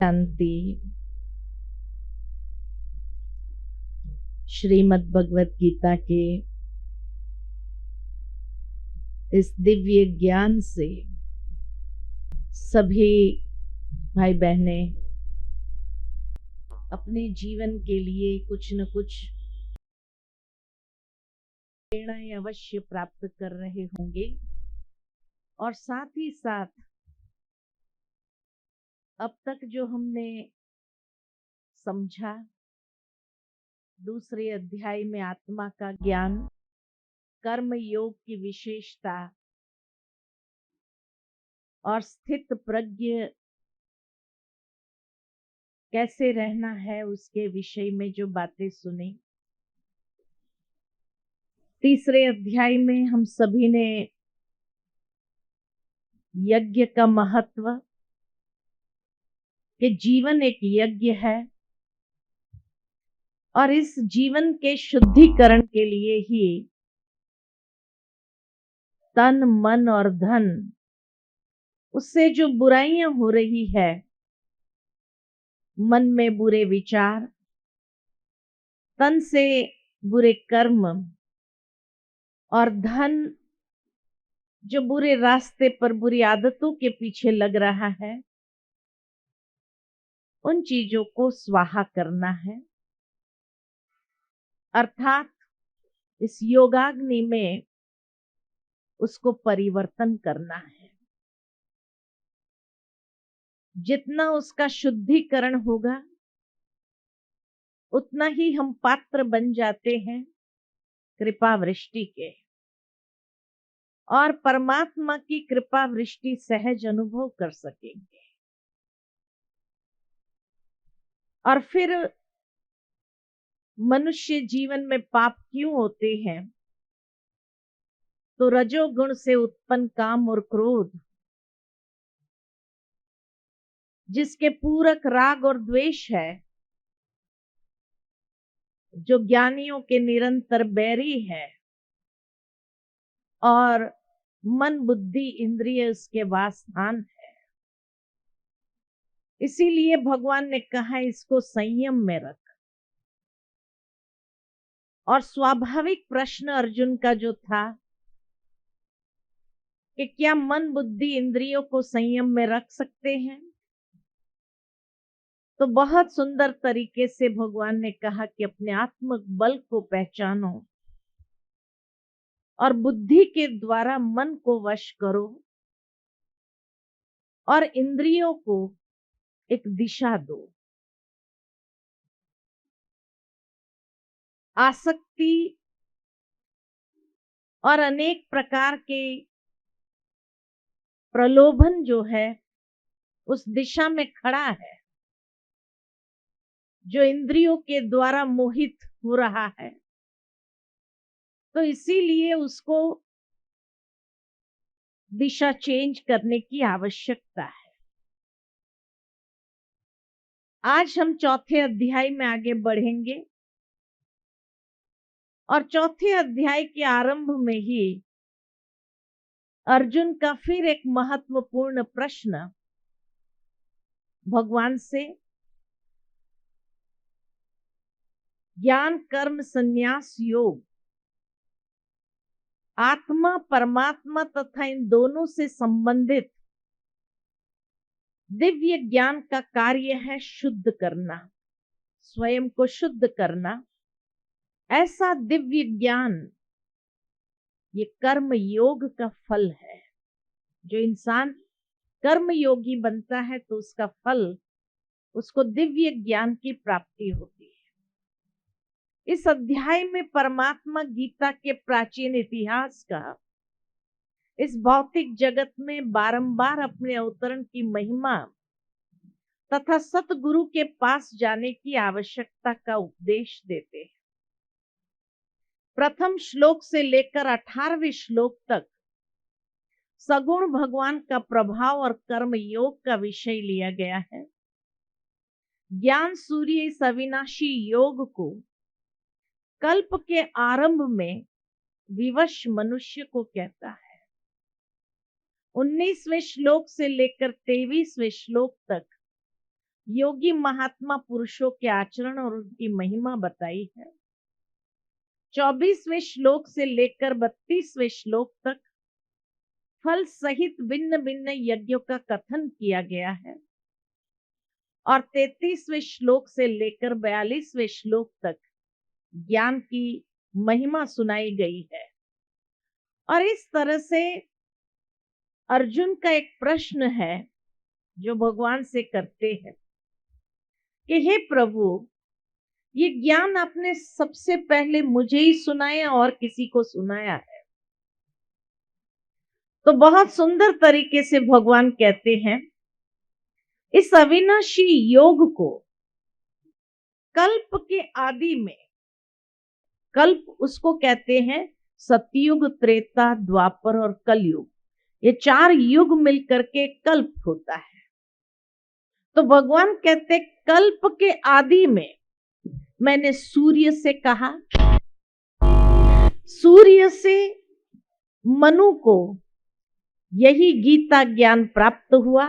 शांति। श्रीमद् भगवत गीता के इस दिव्य ज्ञान से सभी भाई बहनें अपने जीवन के लिए कुछ न कुछ प्रेरणाएं अवश्य प्राप्त कर रहे होंगे और साथ ही साथ अब तक जो हमने समझा, दूसरे अध्याय में आत्मा का ज्ञान, कर्म योग की विशेषता और स्थित प्रज्ञ कैसे रहना है उसके विषय में जो बातें सुनी। तीसरे अध्याय में हम सभी ने यज्ञ का महत्व, कि जीवन एक यज्ञ है और इस जीवन के शुद्धिकरण के लिए ही तन मन और धन, उससे जो बुराइयां हो रही है, मन में बुरे विचार, तन से बुरे कर्म और धन जो बुरे रास्ते पर बुरी आदतों के पीछे लग रहा है, उन चीजों को स्वाहा करना है। अर्थात इस योगाग्नि में उसको परिवर्तन करना है। जितना उसका शुद्धिकरण होगा उतना ही हम पात्र बन जाते हैं कृपा वृष्टि के, और परमात्मा की कृपा वृष्टि सहज अनुभव कर सकेंगे। और फिर मनुष्य जीवन में पाप क्यों होते हैं? तो रजोगुण से उत्पन्न काम और क्रोध, जिसके पूरक राग और द्वेष है, जो ज्ञानियों के निरंतर बैरी है, और मन बुद्धि इंद्रिय उसके वासस्थान है। इसीलिए भगवान ने कहा इसको संयम में रख। और स्वाभाविक प्रश्न अर्जुन का जो था कि क्या मन बुद्धि इंद्रियों को संयम में रख सकते हैं? तो बहुत सुंदर तरीके से भगवान ने कहा कि अपने आत्मिक बल को पहचानो और बुद्धि के द्वारा मन को वश करो और इंद्रियों को एक दिशा दो। आसक्ति और अनेक प्रकार के प्रलोभन जो है उस दिशा में खड़ा है, जो इंद्रियों के द्वारा मोहित हो रहा है। तो इसीलिए उसको दिशा चेंज करने की आवश्यकता है। आज हम चौथे अध्याय में आगे बढ़ेंगे और चौथे अध्याय के आरंभ में ही अर्जुन का फिर एक महत्वपूर्ण प्रश्न भगवान से, ज्ञान कर्म संन्यास योग, आत्मा परमात्मा तथा इन दोनों से संबंधित दिव्य ज्ञान का कार्य है शुद्ध करना, स्वयं को शुद्ध करना। ऐसा दिव्य ज्ञान ये कर्म योग का फल है। जो इंसान कर्म योगी बनता है तो उसका फल, उसको दिव्य ज्ञान की प्राप्ति होती है। इस अध्याय में परमात्मा गीता के प्राचीन इतिहास का, इस भौतिक जगत में बारंबार अपने अवतरण की महिमा तथा सतगुरु के पास जाने की आवश्यकता का उपदेश देते हैं। प्रथम श्लोक से लेकर 18वें श्लोक तक सगुण भगवान का प्रभाव और कर्म योग का विषय लिया गया है। ज्ञान सूर्य इस अविनाशी योग को कल्प के आरंभ में विवश मनुष्य को कहता है। 19वें श्लोक से लेकर 23वें श्लोक तक योगी महात्मा पुरुषों के आचरण और उनकी महिमा बताई है। 24वें श्लोक से लेकर 32वें श्लोक तक फल सहित भिन्न भिन्न यज्ञों का कथन किया गया है और 33वें श्लोक से लेकर 42वें श्लोक तक ज्ञान की महिमा सुनाई गई है। और इस तरह से अर्जुन का एक प्रश्न है जो भगवान से करते हैं कि हे प्रभु, ये ज्ञान आपने सबसे पहले मुझे ही सुनाया और किसी को सुनाया है? तो बहुत सुंदर तरीके से भगवान कहते हैं, इस अविनाशी योग को कल्प के आदि में, कल्प उसको कहते हैं सतयुग, त्रेता, द्वापर और कलयुग, ये 4 युग मिलकर के कल्प होता है। तो भगवान कहते कल्प के आदि में मैंने सूर्य से कहा, सूर्य से मनु को यही गीता ज्ञान प्राप्त हुआ।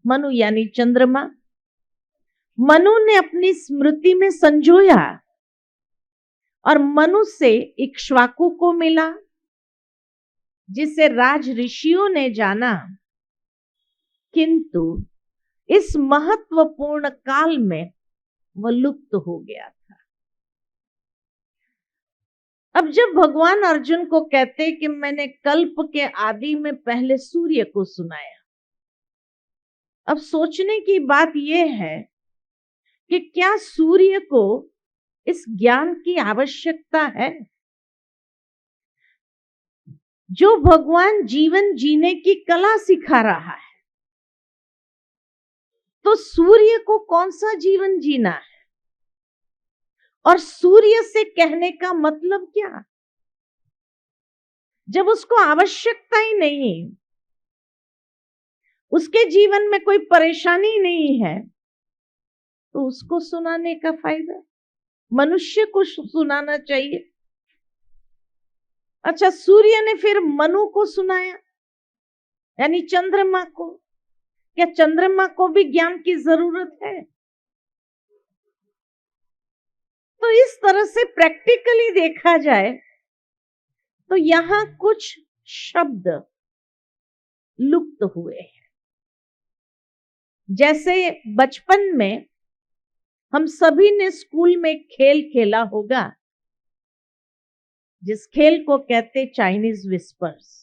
मनु यानी चंद्रमा। मनु ने अपनी स्मृति में संजोया और मनु से इक्ष्वाकु को मिला, जिसे राज ऋषियों ने जाना, किंतु इस महत्वपूर्ण काल में वह लुप्त हो गया था। अब जब भगवान अर्जुन को कहते कि मैंने कल्प के आदि में पहले सूर्य को सुनाया, अब सोचने की बात यह है कि क्या सूर्य को इस ज्ञान की आवश्यकता है? जो भगवान जीवन जीने की कला सिखा रहा है, तो सूर्य को कौन सा जीवन जीना है? और सूर्य से कहने का मतलब क्या? जब उसको आवश्यकता ही नहीं, उसके जीवन में कोई परेशानी नहीं है, तो उसको सुनाने का फायदा? मनुष्य को सुनाना चाहिए। अच्छा, सूर्य ने फिर मनु को सुनाया, यानी चंद्रमा को। क्या चंद्रमा को भी ज्ञान की जरूरत है? तो इस तरह से प्रैक्टिकली देखा जाए तो यहां कुछ शब्द लुप्त हुए हैं। जैसे बचपन में हम सभी ने स्कूल में खेल खेला होगा, जिस खेल को कहते चाइनीज विस्पर्स,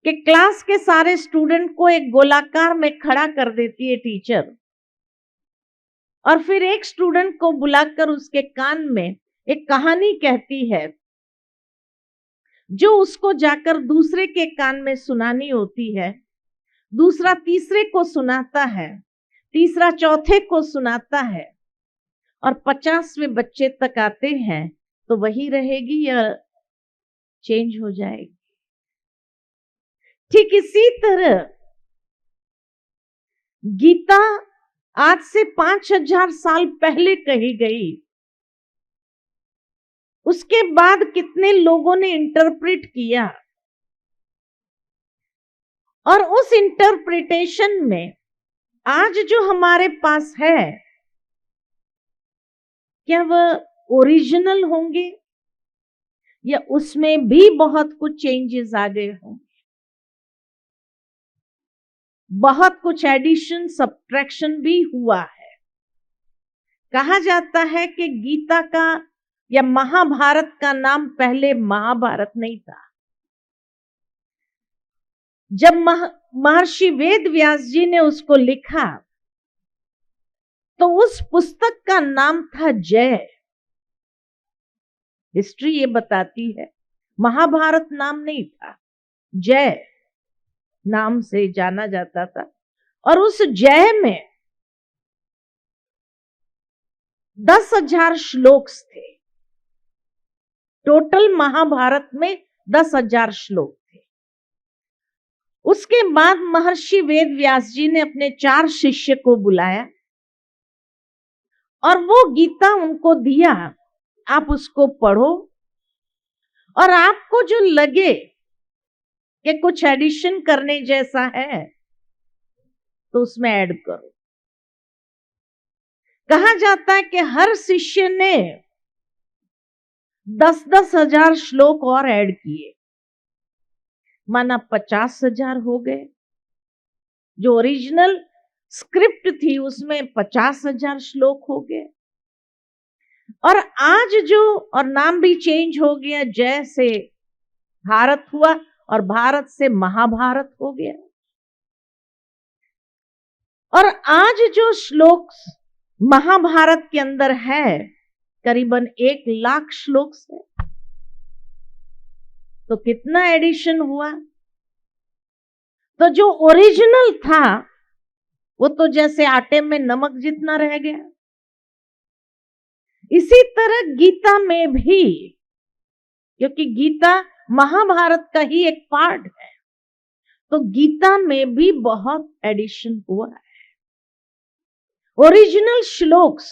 कि क्लास के सारे स्टूडेंट को एक गोलाकार में खड़ा कर देती है टीचर, और फिर एक स्टूडेंट को बुलाकर उसके कान में एक कहानी कहती है, जो उसको जाकर दूसरे के कान में सुनानी होती है। दूसरा तीसरे को सुनाता है, तीसरा चौथे को सुनाता है, और 50वें बच्चे तक आते हैं तो वही रहेगी या चेंज हो जाएगी। ठीक इसी तरह गीता आज से 5000 साल पहले कही गई, उसके बाद कितने लोगों ने इंटरप्रेट किया, और उस इंटरप्रिटेशन में आज जो हमारे पास है, क्या वह ओरिजिनल होंगे या उसमें भी बहुत कुछ चेंजेस आ गए होंगे? बहुत कुछ एडिशन सब्ट्रैक्शन भी हुआ है। कहा जाता है कि गीता का या महाभारत का नाम पहले महाभारत नहीं था। जब महर्षि वेद व्यास जी ने उसको लिखा तो उस पुस्तक का नाम था जय। हिस्ट्री ये बताती है, महाभारत नाम नहीं था, जय नाम से जाना जाता था। और उस जय में 10,000 श्लोक्स थे। टोटल महाभारत में 10,000 श्लोक थे। उसके बाद महर्षि वेद व्यास जी ने अपने 4 शिष्य को बुलाया और वो गीता उनको दिया, आप उसको पढ़ो, और आपको जो लगे कि कुछ एडिशन करने जैसा है तो उसमें ऐड करो। कहा जाता है कि हर शिष्य ने 10-10 हजार श्लोक और ऐड किए, माना 50,000 हो गए। जो ओरिजिनल स्क्रिप्ट थी उसमें 50,000 श्लोक हो गए। और आज जो, और नाम भी चेंज हो गया, जय से भारत हुआ और भारत से महाभारत हो गया। और आज जो श्लोक महाभारत के अंदर है करीबन 1 लाख श्लोक से, तो कितना एडिशन हुआ। तो जो ओरिजिनल था वो तो जैसे आटे में नमक जितना रह गया। इसी तरह गीता में भी, क्योंकि गीता महाभारत का ही एक पार्ट है, तो गीता में भी बहुत एडिशन हुआ है। ओरिजिनल श्लोक्स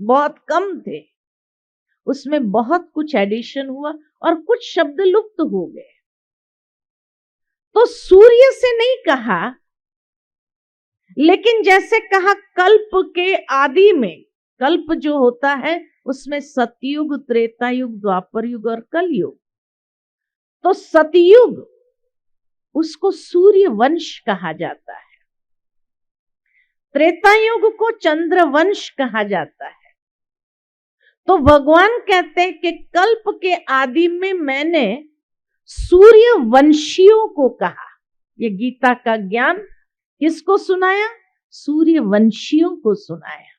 बहुत कम थे, उसमें बहुत कुछ एडिशन हुआ और कुछ शब्द लुप्त हो गए। तो सूर्य से नहीं कहा, लेकिन जैसे कहा कल्प के आदि में, कल्प जो होता है उसमें सतयुग, त्रेता युग, द्वापर युग और कलयुग। तो सतयुग उसको सूर्य वंश कहा जाता है, त्रेता युग को चंद्र वंश कहा जाता है। तो भगवान कहते हैं कि कल्प के आदि में मैंने सूर्य वंशियों को कहा। ये गीता का ज्ञान किसको सुनाया? सूर्य वंशियों को सुनाया।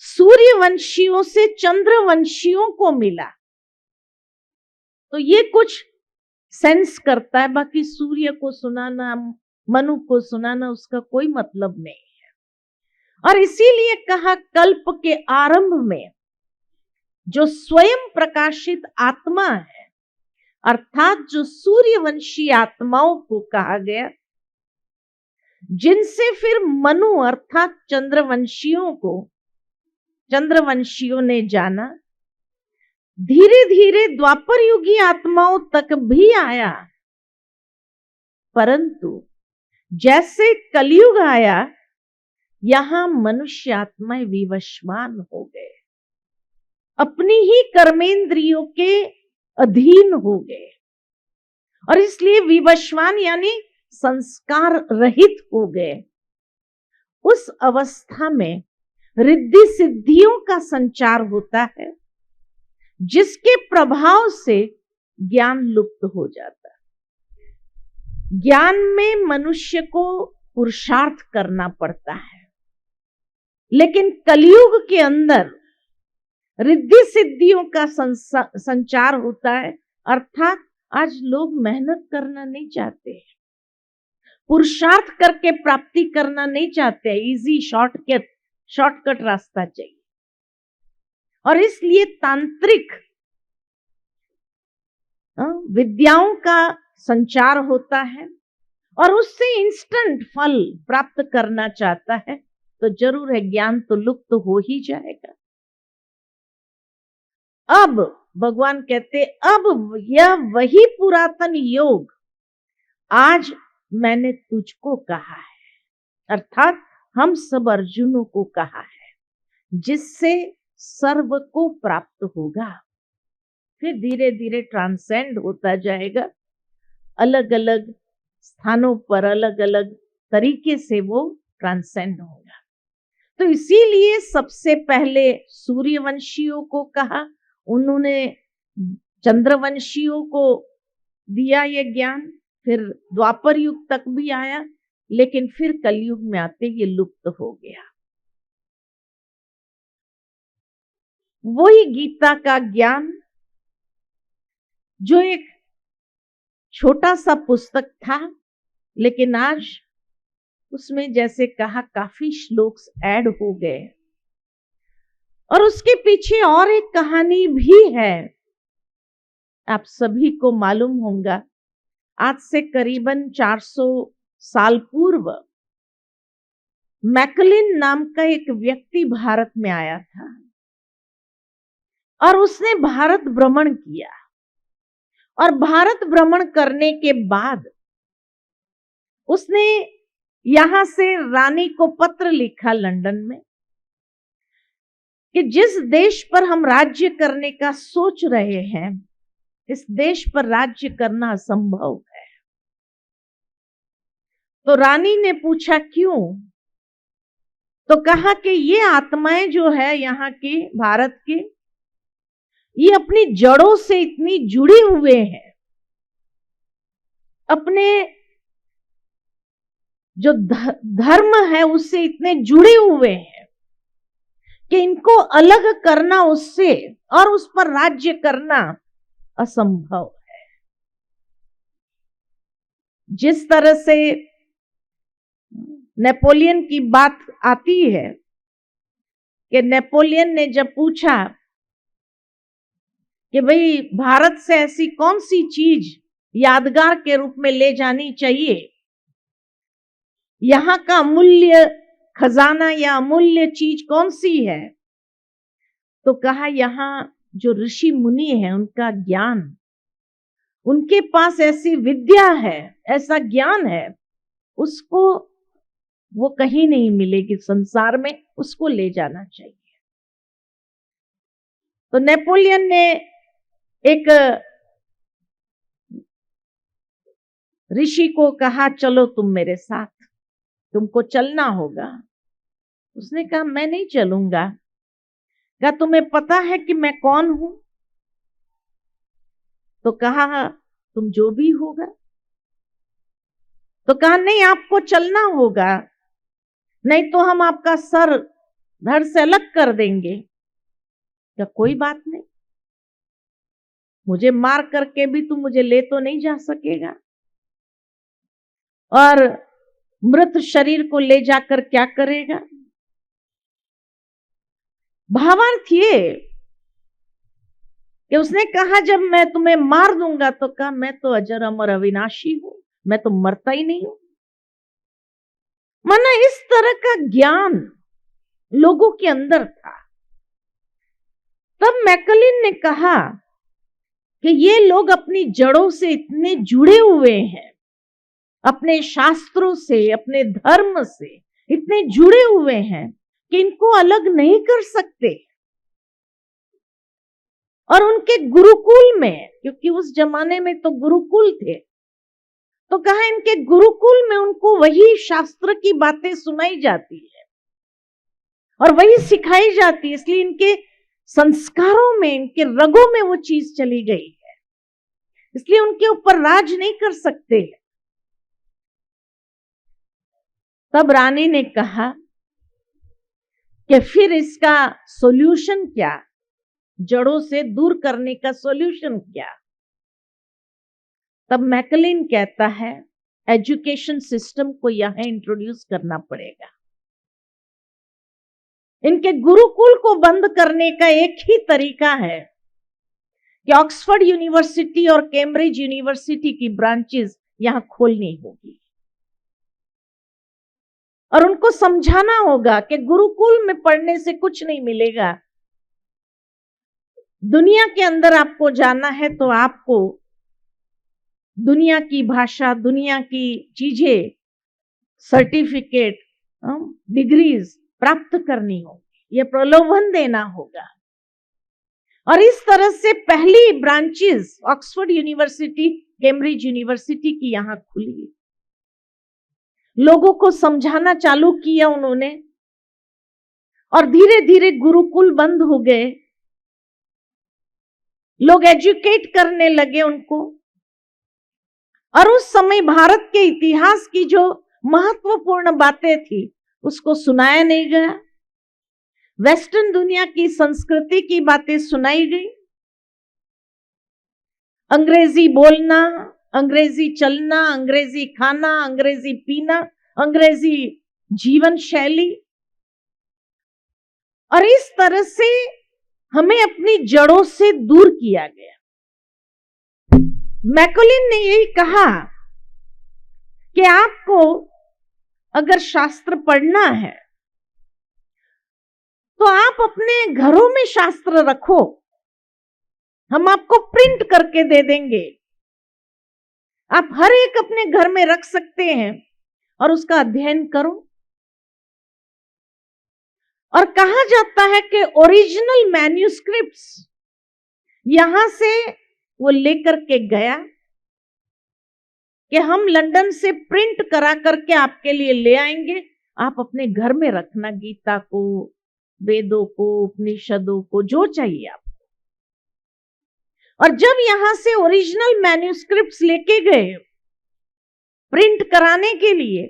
सूर्य वंशियों से चंद्र वंशियों को मिला, तो ये कुछ सेंस करता है। बाकी सूर्य को सुनाना, मनु को सुनाना, उसका कोई मतलब नहीं है। और इसीलिए कहा कल्प के आरंभ में जो स्वयं प्रकाशित आत्मा है, अर्थात जो सूर्यवंशी आत्माओं को कहा गया, जिनसे फिर मनु अर्थात चंद्रवंशियों ने जाना। धीरे धीरे द्वापर युगी आत्माओं तक भी आया, परंतु जैसे कलयुग आया, यहां मनुष्य आत्माएं विवशवान हो गए, अपनी ही कर्मेंद्रियों के अधीन हो गए, और इसलिए विवशवान यानी संस्कार रहित हो गए। उस अवस्था में रिद्धि सिद्धियों का संचार होता है, जिसके प्रभाव से ज्ञान लुप्त हो जाता है। ज्ञान में मनुष्य को पुरुषार्थ करना पड़ता है, लेकिन कलयुग के अंदर रिद्धि सिद्धियों का संचार होता है। अर्थात आज लोग मेहनत करना नहीं चाहते, पुरुषार्थ करके प्राप्ति करना नहीं चाहते, इजी शॉर्टकट रास्ता चाहिए। और इसलिए तांत्रिक विद्याओं का संचार होता है, और उससे इंस्टेंट फल प्राप्त करना चाहता है, तो जरूर है ज्ञान तो लुप्त हो ही जाएगा। अब भगवान कहते, अब यह वही पुरातन योग आज मैंने तुझको कहा है, अर्थात हम सब अर्जुनों को कहा है, जिससे सर्व को प्राप्त होगा। फिर धीरे धीरे ट्रांसेंड होता जाएगा, अलग अलग स्थानों पर अलग अलग तरीके से वो ट्रांसेंड होगा। तो इसीलिए सबसे पहले सूर्यवंशियों को कहा, उन्होंने चंद्रवंशियों को दिया ये ज्ञान, फिर द्वापर युग तक भी आया, लेकिन फिर कलयुग में आते ये लुप्त हो गया। वही गीता का ज्ञान जो एक छोटा सा पुस्तक था, लेकिन आज उसमें जैसे कहा काफी श्लोक ऐड हो गए, और उसके पीछे और एक कहानी भी है। आप सभी को मालूम होगा, आज से करीबन 400 साल पूर्व मैकलिन नाम का एक व्यक्ति भारत में आया था, और उसने भारत भ्रमण किया। और भारत भ्रमण करने के बाद उसने यहां से रानी को पत्र लिखा लंदन में कि जिस देश पर हम राज्य करने का सोच रहे हैं, इस देश पर राज्य करना असंभव है। तो रानी ने पूछा क्यों? तो कहा कि ये आत्माएं जो है यहाँ की, भारत की, ये अपनी जड़ों से इतनी जुड़े हुए हैं, अपने जो धर्म है उससे इतने जुड़े हुए हैं कि इनको अलग करना उससे और उस पर राज्य करना असंभव है। जिस तरह से नेपोलियन की बात आती है कि नेपोलियन ने जब पूछा कि भाई भारत से ऐसी कौन सी चीज यादगार के रूप में ले जानी चाहिए, यहां का अमूल्य खजाना या अमूल्य चीज कौन सी है, तो कहा यहां जो ऋषि मुनि है उनका ज्ञान, उनके पास ऐसी विद्या है, ऐसा ज्ञान है, उसको वो कहीं नहीं मिलेगी संसार में, उसको ले जाना चाहिए। तो नेपोलियन ने एक ऋषि को कहा चलो तुम मेरे साथ, तुमको चलना होगा। उसने कहा मैं नहीं चलूंगा। क्या तुम्हें पता है कि मैं कौन हूं? तो कहा तुम जो भी होगा। तो कहा नहीं, आपको चलना होगा, नहीं तो हम आपका सर धड़ से अलग कर देंगे। क्या कोई बात नहीं, मुझे मार करके भी तू मुझे ले तो नहीं जा सकेगा, और मृत शरीर को ले जाकर क्या करेगा? भावार्थ ये कि उसने कहा जब मैं तुम्हें मार दूंगा, तो कहा मैं तो अजर अमर अविनाशी हूं, मैं तो मरता ही नहीं हूं। माना इस तरह का ज्ञान लोगों के अंदर था। तब मैकलिन ने कहा कि ये लोग अपनी जड़ों से इतने जुड़े हुए हैं, अपने शास्त्रों से, अपने धर्म से इतने जुड़े हुए हैं कि इनको अलग नहीं कर सकते। और उनके गुरुकुल में, क्योंकि उस जमाने में तो गुरुकुल थे, तो कहा इनके गुरुकुल में उनको वही शास्त्र की बातें सुनाई जाती है और वही सिखाई जाती है, इसलिए इनके संस्कारों में, इनके रगों में वो चीज चली गई है, इसलिए उनके ऊपर राज नहीं कर सकते। तब रानी ने कहा कि फिर इसका सॉल्यूशन क्या, जड़ों से दूर करने का सॉल्यूशन क्या? तब मैकलिन कहता है एजुकेशन सिस्टम को यहां इंट्रोड्यूस करना पड़ेगा। इनके गुरुकुल को बंद करने का एक ही तरीका है कि ऑक्सफोर्ड यूनिवर्सिटी और कैम्ब्रिज यूनिवर्सिटी की ब्रांचेस यहां खोलनी होगी और उनको समझाना होगा कि गुरुकुल में पढ़ने से कुछ नहीं मिलेगा। दुनिया के अंदर आपको जाना है तो आपको दुनिया की भाषा, दुनिया की चीजें, सर्टिफिकेट, डिग्रीज प्राप्त करनी होगी, ये प्रलोभन देना होगा। और इस तरह से पहली branches Oxford university, Cambridge university की यहां खुली, लोगों को समझाना चालू किया उन्होंने, और धीरे धीरे गुरुकुल बंद हो गए, लोग एजुकेट करने लगे उनको। और उस समय भारत के इतिहास की जो महत्वपूर्ण बातें थी उसको सुनाया नहीं गया, वेस्टर्न दुनिया की संस्कृति की बातें सुनाई गई। अंग्रेजी बोलना, अंग्रेजी चलना, अंग्रेजी खाना, अंग्रेजी पीना, अंग्रेजी जीवन शैली, और इस तरह से हमें अपनी जड़ों से दूर किया गया। मैकलिन ने यही कहा कि आपको अगर शास्त्र पढ़ना है तो आप अपने घरों में शास्त्र रखो, हम आपको प्रिंट करके दे देंगे, आप हर एक अपने घर में रख सकते हैं और उसका अध्ययन करो। और कहा जाता है कि ओरिजिनल मैन्यूस्क्रिप्ट्स यहां से वो लेकर के गया कि हम लंदन से प्रिंट करा करके आपके लिए ले आएंगे, आप अपने घर में रखना, गीता को, वेदों को, उपनिषदों को, जो चाहिए आप। और जब यहां से ओरिजिनल मैन्यूस्क्रिप्ट्स लेके गए प्रिंट कराने के लिए,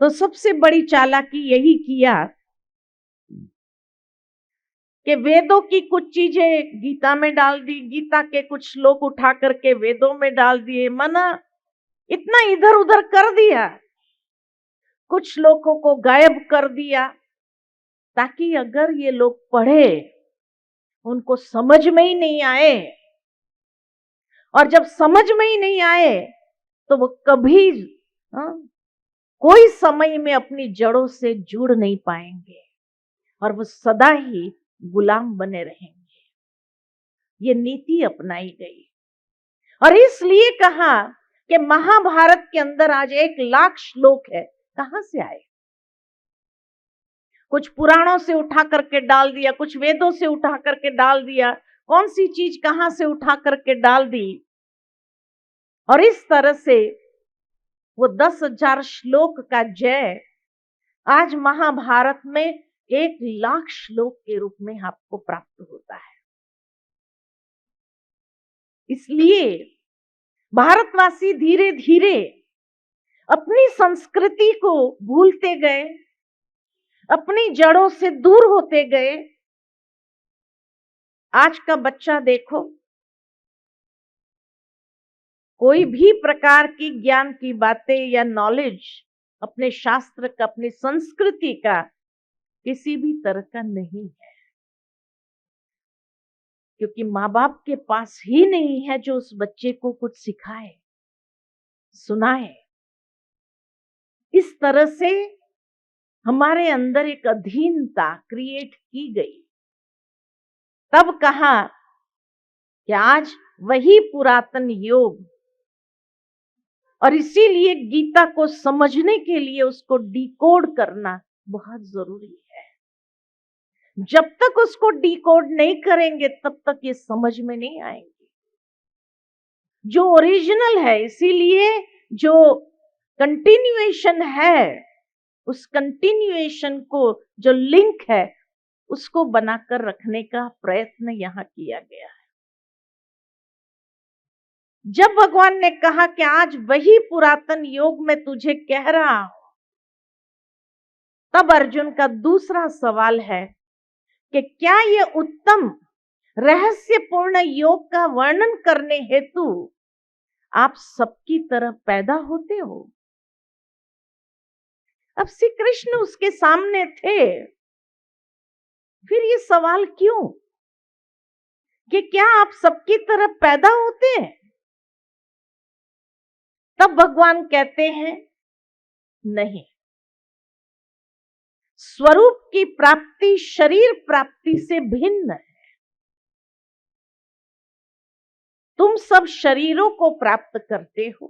तो सबसे बड़ी चालाकी यही किया कि वेदों की कुछ चीजें गीता में डाल दी, गीता के कुछ श्लोक उठा करके वेदों में डाल दिए, मना इतना इधर उधर कर दिया, कुछ श्लोकों को गायब कर दिया, ताकि अगर ये लोग पढ़े उनको समझ में ही नहीं आए, और जब समझ में ही नहीं आए तो वो कभी कोई समय में अपनी जड़ों से जुड़ नहीं पाएंगे और वो सदा ही गुलाम बने रहेंगे। ये नीति अपनाई गई और इसलिए कहा कि महाभारत के अंदर आज 1,00,000 श्लोक है। कहां से आए? कुछ पुराणों से उठा करके डाल दिया, कुछ वेदों से उठा करके डाल दिया, कौन सी चीज कहां से उठा करके डाल दी, और इस तरह से वो 10,000 श्लोक का जय आज महाभारत में 1,00,000 श्लोक के रूप में आपको प्राप्त होता है। इसलिए भारतवासी धीरे धीरे अपनी संस्कृति को भूलते गए, अपनी जड़ों से दूर होते गए। आज का बच्चा देखो, कोई भी प्रकार की ज्ञान की बातें या नॉलेज अपने शास्त्र का, अपनी संस्कृति का किसी भी तरह का नहीं है, क्योंकि माँ बाप के पास ही नहीं है जो उस बच्चे को कुछ सिखाए, सुनाए। इस तरह से हमारे अंदर एक अधीनता क्रिएट की गई। तब कहा कि आज वही पुरातन योग, और इसीलिए गीता को समझने के लिए उसको डिकोड करना बहुत जरूरी है। जब तक उसको डिकोड नहीं करेंगे तब तक ये समझ में नहीं आएंगे जो ओरिजिनल है। इसीलिए जो कंटिन्यूएशन है, उस कंटिन्यूएशन को, जो लिंक है, उसको बनाकर रखने का प्रयत्न यहां किया गया है। जब भगवान ने कहा कि आज वही पुरातन योग मैं तुझे कह रहा हूं, तब अर्जुन का दूसरा सवाल है कि क्या ये उत्तम रहस्यपूर्ण योग का वर्णन करने हेतु आप सबकी तरह पैदा होते हो? अब श्री कृष्ण उसके सामने थे, फिर ये सवाल क्यों कि क्या आप सबकी तरह पैदा होते हैं? तब भगवान कहते हैं नहीं, स्वरूप की प्राप्ति शरीर प्राप्ति से भिन्न है। तुम सब शरीरों को प्राप्त करते हो,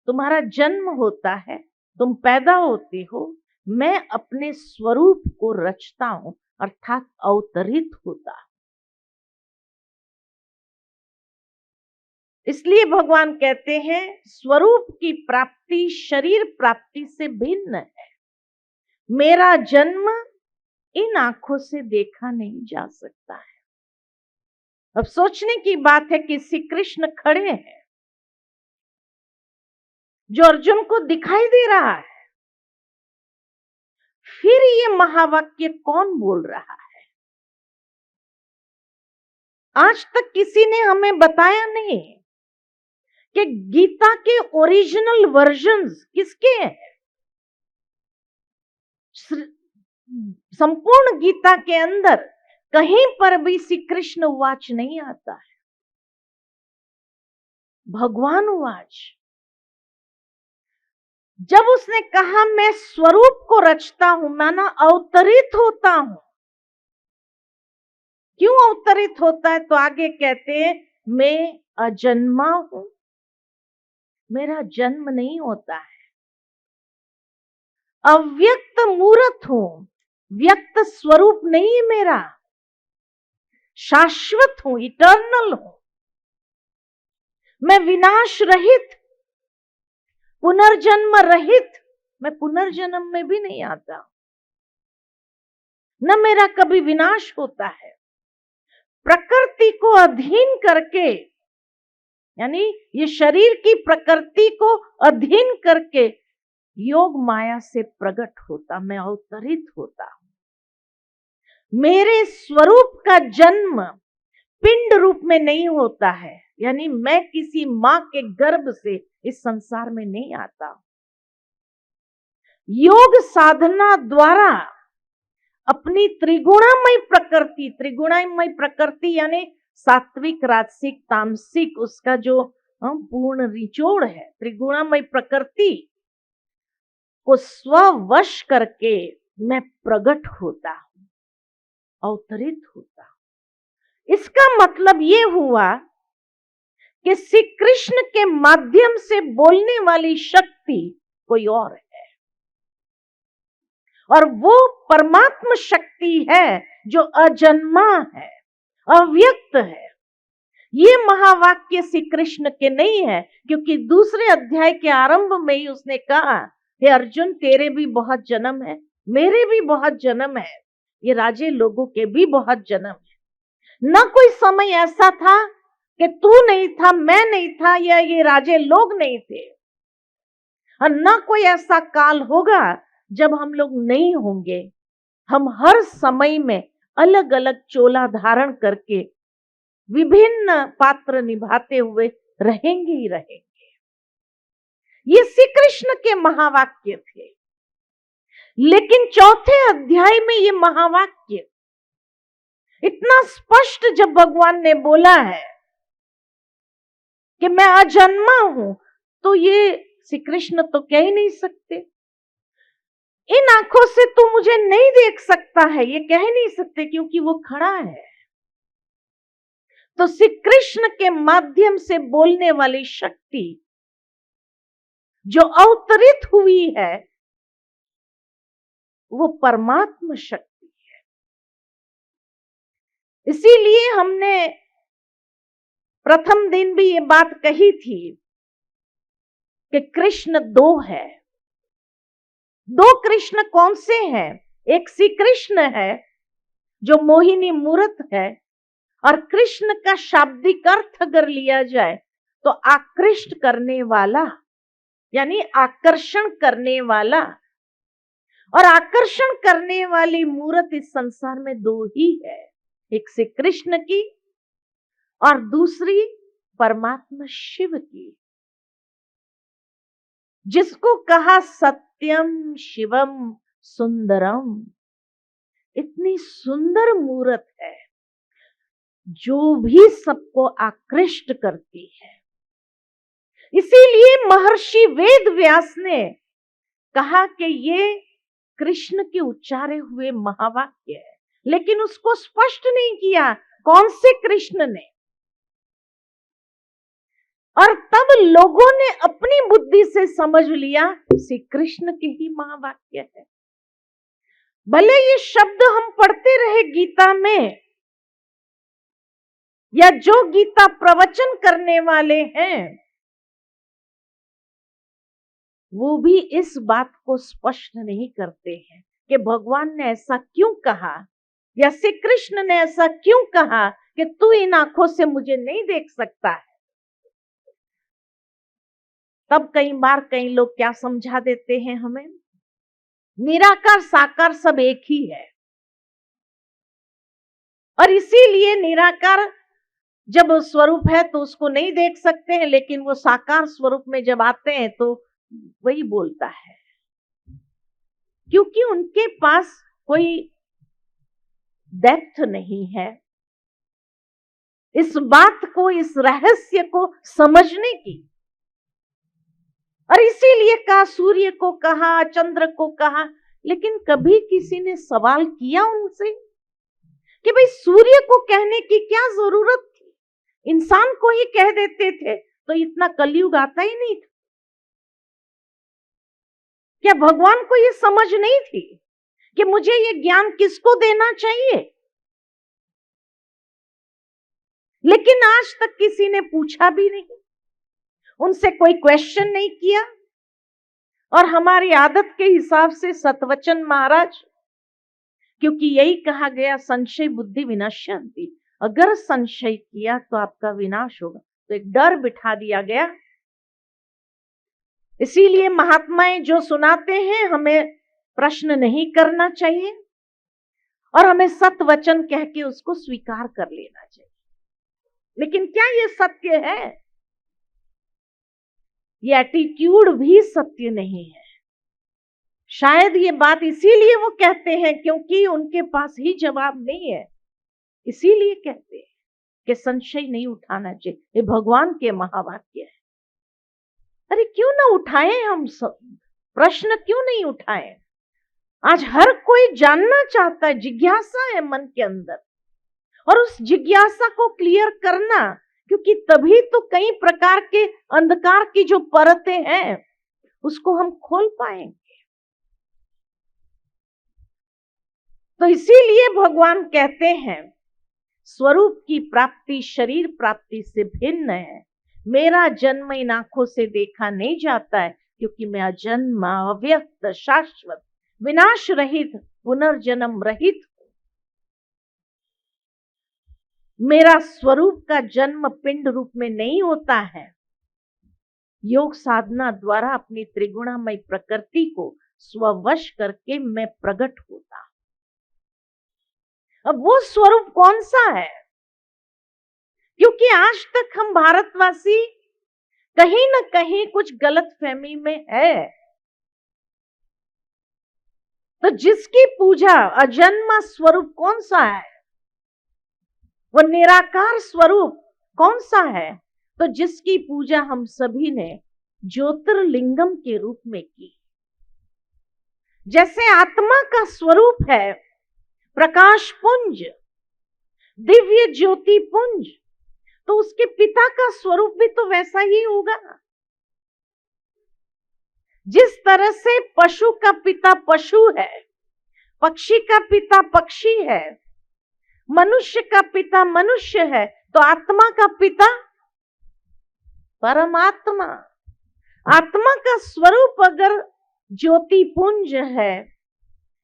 तुम्हारा जन्म होता है, तुम पैदा होते हो, मैं अपने स्वरूप को रचता हूं, अर्थात अवतरित होता हूं। इसलिए भगवान कहते हैं स्वरूप की प्राप्ति शरीर प्राप्ति से भिन्न है। मेरा जन्म इन आंखों से देखा नहीं जा सकता है। अब सोचने की बात है कि श्री कृष्ण खड़े हैं, जो अर्जुन को दिखाई दे रहा है, फिर ये महावाक्य कौन बोल रहा है? आज तक किसी ने हमें बताया नहीं कि गीता के ओरिजिनल वर्जन्स किसके हैं। संपूर्ण गीता के अंदर कहीं पर भी श्री कृष्ण उवाच नहीं आता है, भगवान उवाच। जब उसने कहा मैं स्वरूप को रचता हूं, माना अवतरित होता हूं। क्यों अवतरित होता है? तो आगे कहते हैं मैं अजन्मा हूं, मेरा जन्म नहीं होता है। अव्यक्त मूर्त हूं, व्यक्त स्वरूप नहीं है मेरा। शाश्वत हूं, इटर्नल हूं। मैं विनाश रहित, पुनर्जन्म रहित। मैं पुनर्जन्म में भी नहीं आता, न मेरा कभी विनाश होता है। प्रकृति को अधीन करके, यानी ये शरीर की प्रकृति को अधीन करके योग माया से प्रकट होता, मैं अवतरित होता हूं। मेरे स्वरूप का जन्म पिंड रूप में नहीं होता है, यानी मैं किसी मां के गर्भ से इस संसार में नहीं आता। योग साधना द्वारा अपनी त्रिगुणामय प्रकृति यानी सात्विक, राजसिक, तामसिक, उसका जो पूर्ण निचोड़ है, त्रिगुणामय प्रकृति को स्ववश करके मैं प्रकट होता हूं, अवतरित होता हूं। इसका मतलब ये हुआ कि श्री कृष्ण के माध्यम से बोलने वाली शक्ति कोई और है, और वो परमात्म शक्ति है जो अजन्मा है, अव्यक्त है। ये महावाक्य श्री कृष्ण के नहीं है, क्योंकि दूसरे अध्याय के आरंभ में ही उसने कहा, हे अर्जुन, तेरे भी बहुत जन्म है, मेरे भी बहुत जन्म है, ये राजे लोगों के भी बहुत जन्म है। न कोई समय ऐसा था कि तू नहीं था, मैं नहीं था, या ये राजे लोग नहीं थे, और न कोई ऐसा काल होगा जब हम लोग नहीं होंगे। हम हर समय में अलग अलग चोला धारण करके विभिन्न पात्र निभाते हुए रहेंगे ही रहेंगे। ये श्री कृष्ण के महावाक्य थे। लेकिन चौथे अध्याय में ये महावाक्य इतना स्पष्ट जब भगवान ने बोला है कि मैं अजन्मा हूं, तो ये श्री कृष्ण तो कह ही नहीं सकते। इन आंखों से तू मुझे नहीं देख सकता है, ये कह नहीं सकते, क्योंकि वो खड़ा है। तो श्री कृष्ण के माध्यम से बोलने वाली शक्ति जो अवतरित हुई है, वो परमात्म शक्ति है। इसीलिए हमने प्रथम दिन भी ये बात कही थी कि कृष्ण दो है। दो कृष्ण कौन से हैं? एक श्री कृष्ण है जो मोहिनी मूर्त है, और कृष्ण का शाब्दिक अर्थ अगर लिया जाए तो आकृष्ट करने वाला, यानी आकर्षण करने वाला। और आकर्षण करने वाली मूर्त इस संसार में दो ही है, एक श्री कृष्ण की और दूसरी परमात्मा शिव की, जिसको कहा सत्यम शिवम सुंदरम। इतनी सुंदर मूर्त है जो भी सबको आकृष्ट करती है। इसीलिए महर्षि वेद व्यास ने कहा कि ये कृष्ण के उच्चारे हुए महावाक्य है, लेकिन उसको स्पष्ट नहीं किया कौन से कृष्ण ने। और तब लोगों ने अपनी बुद्धि से समझ लिया श्री कृष्ण के ही महावाक्य है। भले ये शब्द हम पढ़ते रहे गीता में, या जो गीता प्रवचन करने वाले हैं वो भी इस बात को स्पष्ट नहीं करते हैं कि भगवान ने ऐसा क्यों कहा, या श्री कृष्ण ने ऐसा क्यों कहा कि तू इन आंखों से मुझे नहीं देख सकता है। तब कई बार कई लोग क्या समझा देते हैं हमें, निराकार साकार सब एक ही है, और इसीलिए निराकार जब स्वरूप है तो उसको नहीं देख सकते हैं, लेकिन वो साकार स्वरूप में जब आते हैं तो वही बोलता है, क्योंकि उनके पास कोई डेप्थ नहीं है इस बात को, इस रहस्य को समझने की। और इसीलिए कहा, सूर्य को कहा, चंद्र को कहा, लेकिन कभी किसी ने सवाल किया उनसे कि भाई सूर्य को कहने की क्या जरूरत थी, इंसान को ही कह देते थे तो इतना कलयुग आता ही नहीं था। क्या भगवान को ये समझ नहीं थी कि मुझे ये ज्ञान किसको देना चाहिए? लेकिन आज तक किसी ने पूछा भी नहीं, उनसे कोई क्वेश्चन नहीं किया। और हमारी आदत के हिसाब से सतवचन महाराज, क्योंकि यही कहा गया संशय बुद्धि विनश्यन्ति, अगर संशय किया तो आपका विनाश होगा, तो एक डर बिठा दिया गया। इसीलिए महात्माएं जो सुनाते हैं हमें प्रश्न नहीं करना चाहिए और हमें सत्य वचन कह के उसको स्वीकार कर लेना चाहिए। लेकिन क्या ये सत्य है? ये एटीट्यूड भी सत्य नहीं है। शायद ये बात इसीलिए वो कहते हैं क्योंकि उनके पास ही जवाब नहीं है, इसीलिए कहते हैं कि संशय नहीं उठाना चाहिए। ये भगवान के महावाक्य है। अरे क्यों ना उठाएं, हम सब प्रश्न क्यों नहीं उठाएं? आज हर कोई जानना चाहता है, जिज्ञासा है मन के अंदर, और उस जिज्ञासा को क्लियर करना, क्योंकि तभी तो कई प्रकार के अंधकार की जो परतें हैं उसको हम खोल पाएंगे। तो इसीलिए भगवान कहते हैं स्वरूप की प्राप्ति शरीर प्राप्ति से भिन्न है। मेरा जन्म इन आंखों से देखा नहीं जाता है, क्योंकि मैं अजन्मा अव्यक्त शाश्वत विनाश रहित पुनर्जन्म रहित हूं। मेरा स्वरूप का जन्म पिंड रूप में नहीं होता है। योग साधना द्वारा अपनी त्रिगुणामय प्रकृति को स्ववश करके मैं प्रकट होता। अब वो स्वरूप कौन सा है? क्योंकि आज तक हम भारतवासी कहीं ना कहीं कुछ गलतफहमी में है। तो जिसकी पूजा अजन्मा स्वरूप कौन सा है? वो निराकार स्वरूप कौन सा है? तो जिसकी पूजा हम सभी ने ज्योतिर्लिंगम के रूप में की। जैसे आत्मा का स्वरूप है प्रकाश पुंज, दिव्य ज्योति पुंज, तो उसके पिता का स्वरूप भी तो वैसा ही होगा। जिस तरह से पशु का पिता पशु है, पक्षी का पिता पक्षी है, मनुष्य का पिता मनुष्य है, तो आत्मा का पिता परमात्मा। आत्मा का स्वरूप अगर ज्योति पुंज है,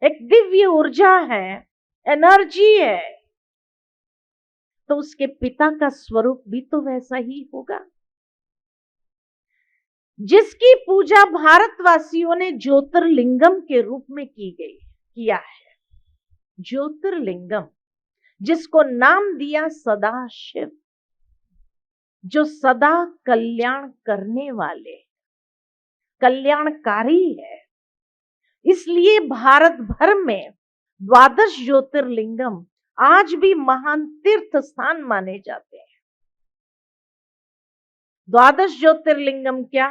एक दिव्य ऊर्जा है, एनर्जी है, तो उसके पिता का स्वरूप भी तो वैसा ही होगा। जिसकी पूजा भारतवासियों ने ज्योतिर्लिंगम के रूप में किया है। ज्योतिर्लिंगम, जिसको नाम दिया सदाशिव, जो सदा कल्याण करने वाले, कल्याणकारी है। इसलिए भारत भर में 12 ज्योतिर्लिंगम आज भी महान तीर्थ स्थान माने जाते हैं। 12 ज्योतिर्लिंगम क्या?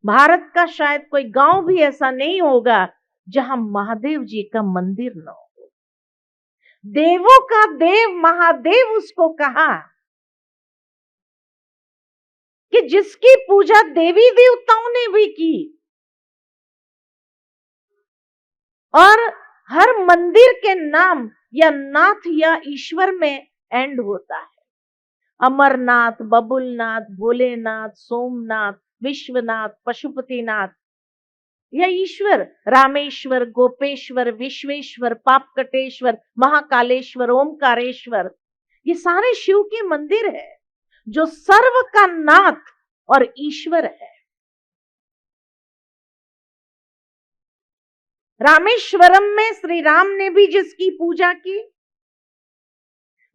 भारत का शायद कोई गांव भी ऐसा नहीं होगा जहां महादेव जी का मंदिर न हो। देवों का देव महादेव उसको कहा कि जिसकी पूजा देवी देवताओं ने भी की। और हर मंदिर के नाम या नाथ या ईश्वर में एंड होता है। अमरनाथ, बबुलनाथ, भोलेनाथ, सोमनाथ, विश्वनाथ, पशुपतिनाथ या ईश्वर, रामेश्वर, गोपेश्वर, विश्वेश्वर, पापकटेश्वर, महाकालेश्वर, ओमकारेश्वर, ये सारे शिव के मंदिर है जो सर्व का नाथ और ईश्वर है। रामेश्वरम में श्री राम ने भी जिसकी पूजा की,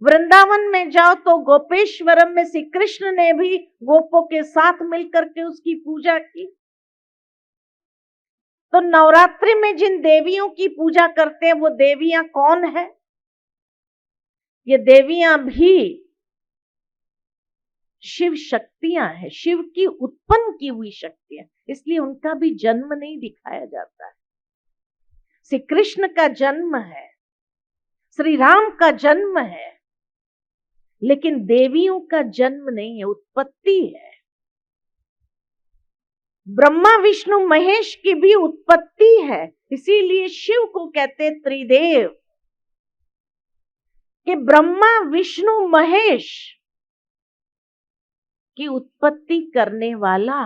वृंदावन में जाओ तो गोपेश्वरम में श्री कृष्ण ने भी गोपों के साथ मिलकर के उसकी पूजा की। तो नवरात्रि में जिन देवियों की पूजा करते हैं वो देवियां कौन है? ये देवियां भी शिव शक्तियां हैं, शिव की उत्पन्न की हुई शक्तियां, इसलिए उनका भी जन्म नहीं दिखाया जाता है। श्री कृष्ण का जन्म है, श्री राम का जन्म है, लेकिन देवियों का जन्म नहीं है, उत्पत्ति है। ब्रह्मा विष्णु महेश की भी उत्पत्ति है। इसीलिए शिव को कहते त्रिदेव, कि ब्रह्मा विष्णु महेश की उत्पत्ति करने वाला।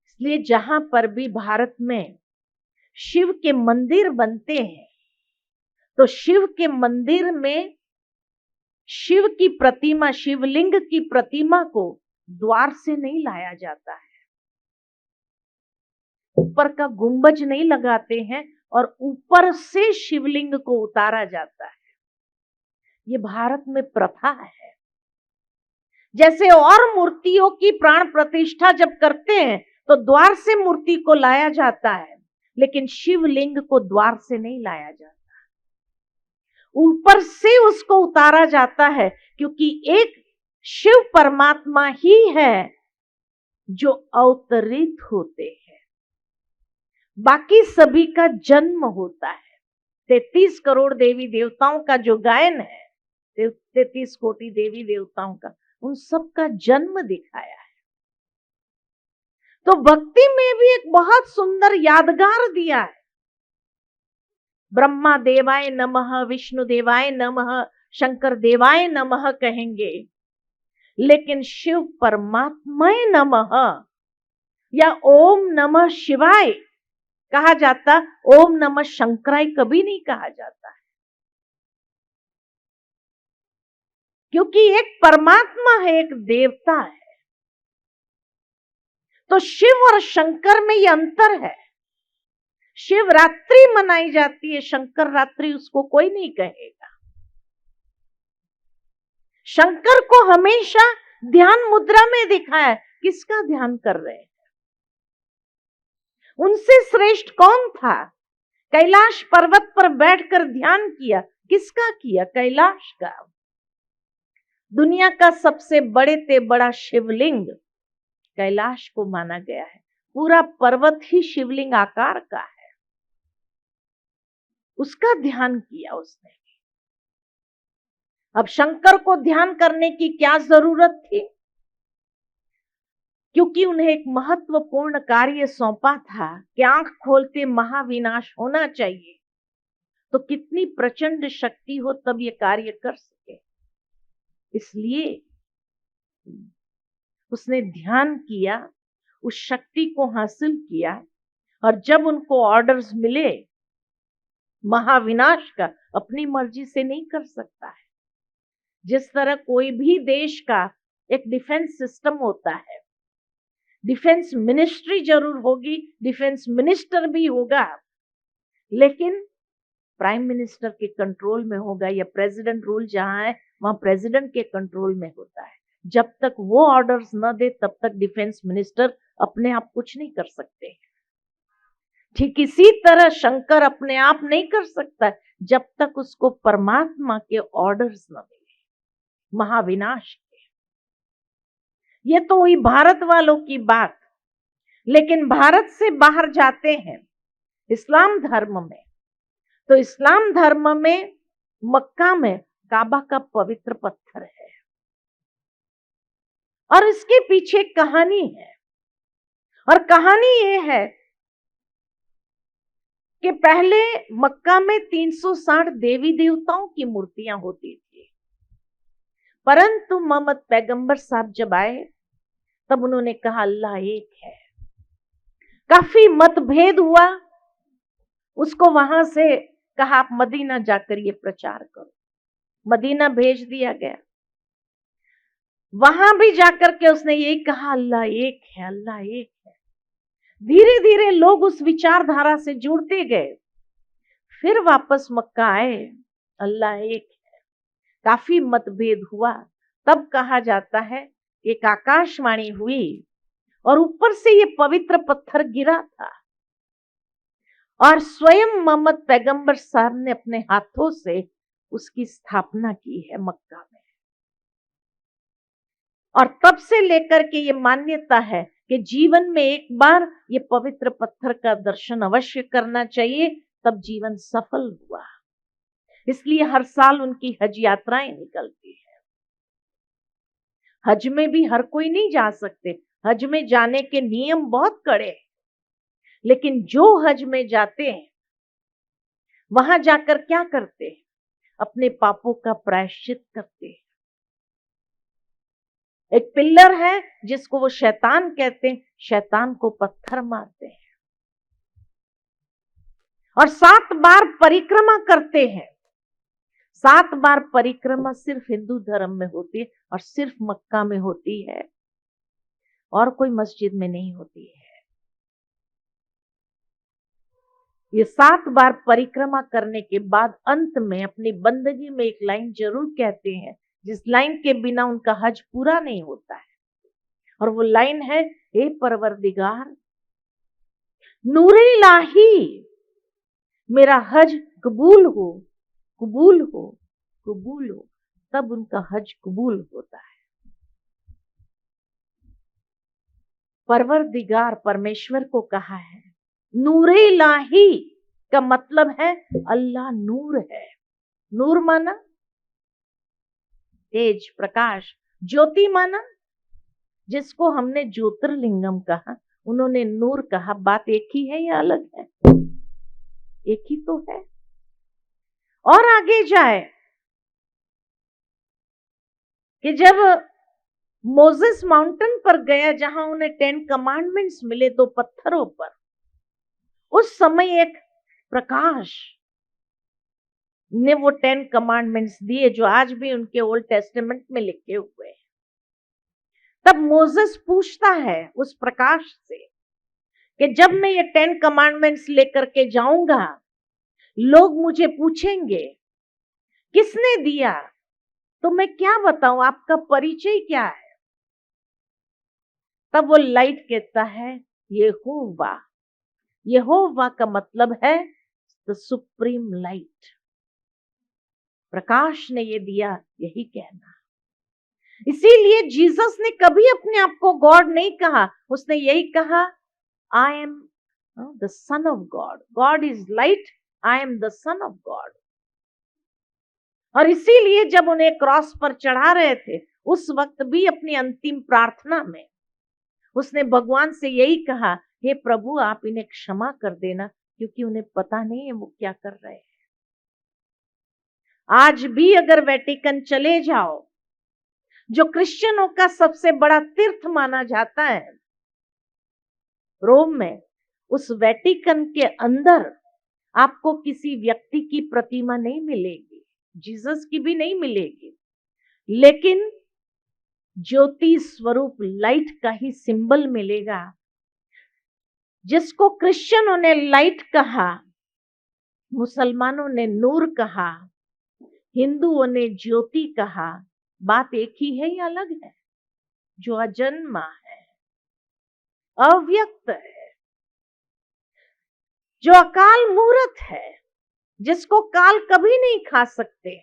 इसलिए जहां पर भी भारत में शिव के मंदिर बनते हैं, तो शिव के मंदिर में शिव की प्रतिमा, शिवलिंग की प्रतिमा को द्वार से नहीं लाया जाता है, ऊपर का गुंबज नहीं लगाते हैं और ऊपर से शिवलिंग को उतारा जाता है। ये भारत में प्रथा है। जैसे और मूर्तियों की प्राण प्रतिष्ठा जब करते हैं तो द्वार से मूर्ति को लाया जाता है, लेकिन शिवलिंग को द्वार से नहीं लाया जाता, ऊपर से उसको उतारा जाता है, क्योंकि एक शिव परमात्मा ही है जो अवतरित होते हैं, बाकी सभी का जन्म होता है। 33 करोड़ देवी देवताओं का जो गायन है, 33 कोटि देवी देवताओं का, उन सब का जन्म दिखाया है। तो भक्ति में भी एक बहुत सुंदर यादगार दिया है। ब्रह्मा देवाय नमः, विष्णु देवाय नमः, शंकर देवाय नमः कहेंगे, लेकिन शिव परमात्माय नमः या ओम नमः शिवाय कहा जाता, ओम नमः शंकराय कभी नहीं कहा जाता है, क्योंकि एक परमात्मा है, एक देवता है। तो शिव और शंकर में ये अंतर है। शिवरात्रि मनाई जाती है, शंकर रात्रि उसको कोई नहीं कहेगा। शंकर को हमेशा ध्यान मुद्रा में दिखाया। किसका ध्यान कर रहे हैं? उनसे श्रेष्ठ कौन था? कैलाश पर्वत पर बैठकर ध्यान किया। किसका किया? कैलाश का। दुनिया का सबसे बड़े से बड़ा शिवलिंग कैलाश को माना गया है। पूरा पर्वत ही शिवलिंग आकार का है। उसका ध्यान किया उसने। अब शंकर को ध्यान करने की क्या जरूरत थी? क्योंकि उन्हें एक महत्वपूर्ण कार्य सौंपा था कि आंख खोलते महाविनाश होना चाहिए, तो कितनी प्रचंड शक्ति हो तब ये कार्य कर सके। इसलिए उसने ध्यान किया, उस शक्ति को हासिल किया, और जब उनको ऑर्डर्स मिले महाविनाश का, अपनी मर्जी से नहीं कर सकता है। जिस तरह कोई भी देश का एक डिफेंस सिस्टम होता है, डिफेंस मिनिस्ट्री जरूर होगी, डिफेंस मिनिस्टर भी होगा, लेकिन प्राइम मिनिस्टर के कंट्रोल में होगा, या प्रेसिडेंट रूल जहां है वहां प्रेसिडेंट के कंट्रोल में होता है। जब तक वो ऑर्डर्स न दे तब तक डिफेंस मिनिस्टर अपने आप कुछ नहीं कर सकते। ठीक इसी तरह शंकर अपने आप नहीं कर सकता जब तक उसको परमात्मा के ऑर्डर्स न मिले महाविनाश के। ये तो हुई भारत वालों की बात। लेकिन भारत से बाहर जाते हैं इस्लाम धर्म में, तो इस्लाम धर्म में मक्का में काबा का पवित्र पत्थर है, और इसके पीछे कहानी है। और कहानी ये है कि पहले मक्का में 360 देवी देवताओं की मूर्तियां होती थी, परंतु मोहम्मद पैगंबर साहब जब आए तब उन्होंने कहा अल्लाह एक है। काफी मतभेद हुआ, उसको वहां से कहा आप मदीना जाकर ये प्रचार करो। मदीना भेज दिया गया। वहां भी जाकर के उसने यही कहा अल्लाह एक है, अल्लाह एक है। धीरे धीरे लोग उस विचारधारा से जुड़ते गए। फिर वापस मक्का आए, अल्लाह एक है। काफी मतभेद हुआ, तब कहा जाता है एक आकाशवाणी हुई और ऊपर से ये पवित्र पत्थर गिरा था, और स्वयं मोहम्मद पैगंबर साहब ने अपने हाथों से उसकी स्थापना की है मक्का में। और तब से लेकर के ये मान्यता है कि जीवन में एक बार ये पवित्र पत्थर का दर्शन अवश्य करना चाहिए, तब जीवन सफल हुआ। इसलिए हर साल उनकी हज यात्राएं निकलती है। हज में भी हर कोई नहीं जा सकते, हज में जाने के नियम बहुत कड़े हैं, लेकिन जो हज में जाते हैं वहां जाकर क्या करते हैं? अपने पापों का प्रायश्चित करते हैं। एक पिल्लर है जिसको वो शैतान कहते हैं, शैतान को पत्थर मारते हैं और 7 बार परिक्रमा करते हैं। 7 बार परिक्रमा सिर्फ हिंदू धर्म में होती है और सिर्फ मक्का में होती है और कोई मस्जिद में नहीं होती है। ये 7 बार परिक्रमा करने के बाद अंत में अपनी बंदगी में एक लाइन जरूर कहते हैं, जिस लाइन के बिना उनका हज पूरा नहीं होता है, और वो लाइन है, हे परवरदिगार, नूरे इलाही, मेरा हज कबूल हो, कबूल हो, कबूल हो। तब उनका हज कबूल होता है। परवरदिगार परमेश्वर को कहा है। नूरे इलाही का मतलब है अल्लाह नूर है। नूर माना तेज, प्रकाश। ज्योति माना, जिसको हमने ज्योतिर्लिंगम कहा, उन्होंने नूर कहा। बात एक ही है या अलग है? एक ही तो है। और आगे जाए कि जब मोसेस माउंटेन पर गया जहां उन्हें 10 कमांडमेंट्स मिले 2 पत्थरों पर, उस समय एक प्रकाश ने वो 10 कमांडमेंट्स दिए जो आज भी उनके ओल्ड टेस्टामेंट में लिखे हुए हैं। तब मोसेस पूछता है उस प्रकाश से कि जब मैं ये 10 कमांडमेंट्स लेकर के जाऊंगा, लोग मुझे पूछेंगे किसने दिया, तो मैं क्या बताऊं, आपका परिचय क्या है? तब वो लाइट कहता है, यहोवा। यहोवा का मतलब है द सुप्रीम लाइट। प्रकाश ने ये दिया, यही कहना। इसीलिए जीसस ने कभी अपने आप को गॉड नहीं कहा, उसने यही कहा, I am the son of God. God is light, I am the son of God. और इसीलिए जब उन्हें क्रॉस पर चढ़ा रहे थे, उस वक्त भी अपनी अंतिम प्रार्थना में उसने भगवान से यही कहा, हे प्रभु, आप इन्हें क्षमा कर देना, क्योंकि उन्हें पता नहीं है वो क्या कर रहे हैं। आज भी अगर वेटिकन चले जाओ, जो क्रिश्चियनों का सबसे बड़ा तीर्थ माना जाता है, रोम में, उस वेटिकन के अंदर आपको किसी व्यक्ति की प्रतिमा नहीं मिलेगी, जीसस की भी नहीं मिलेगी, लेकिन ज्योति स्वरूप लाइट का ही सिंबल मिलेगा, जिसको क्रिश्चियनों ने लाइट कहा, मुसलमानों ने नूर कहा, हिंदुओं ने ज्योति कहा। बात एक ही है या अलग है? जो अजन्मा है, अव्यक्त है, जो अकाल मूर्त है, जिसको काल कभी नहीं खा सकते।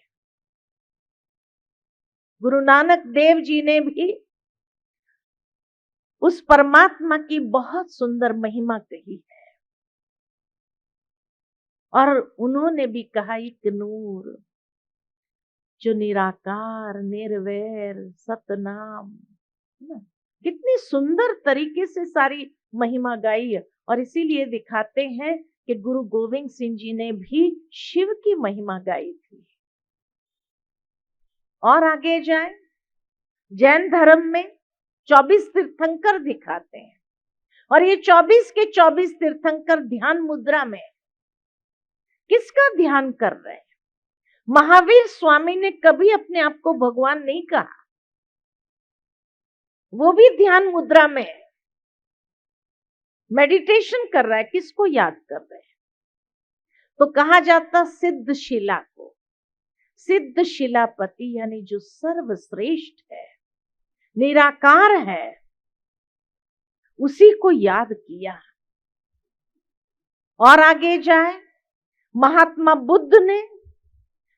गुरु नानक देव जी ने भी उस परमात्मा की बहुत सुंदर महिमा कही है, और उन्होंने भी कहा, एक नूर जो निराकार, निर्वैर, सतनाम। कितनी सुंदर तरीके से सारी महिमा गाई है। और इसीलिए दिखाते हैं कि गुरु गोविंद सिंह जी ने भी शिव की महिमा गाई थी। और आगे जाए, जैन धर्म में 24 तीर्थंकर दिखाते हैं, और ये 24 के 24 तीर्थंकर ध्यान मुद्रा में किसका ध्यान कर रहे हैं? महावीर स्वामी ने कभी अपने आप को भगवान नहीं कहा, वो भी ध्यान मुद्रा में मेडिटेशन कर रहा है। किसको याद कर रहे हैं? तो कहा जाता सिद्ध शिला को, सिद्ध शिलापति, यानी जो सर्वश्रेष्ठ है, निराकार है, उसी को याद किया। और आगे जाए, महात्मा बुद्ध ने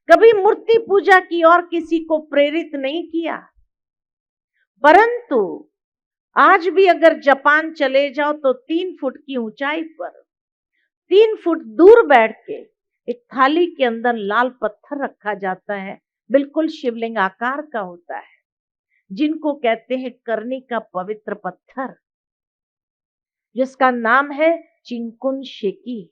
कभी मूर्ति पूजा की और किसी को प्रेरित नहीं किया, परंतु आज भी अगर जापान चले जाओ तो 3 फुट की ऊंचाई पर 3 फुट दूर बैठ के एक थाली के अंदर लाल पत्थर रखा जाता है, बिल्कुल शिवलिंग आकार का होता है, जिनको कहते हैं करनी का पवित्र पत्थर, जिसका नाम है चिंकुन शेकी,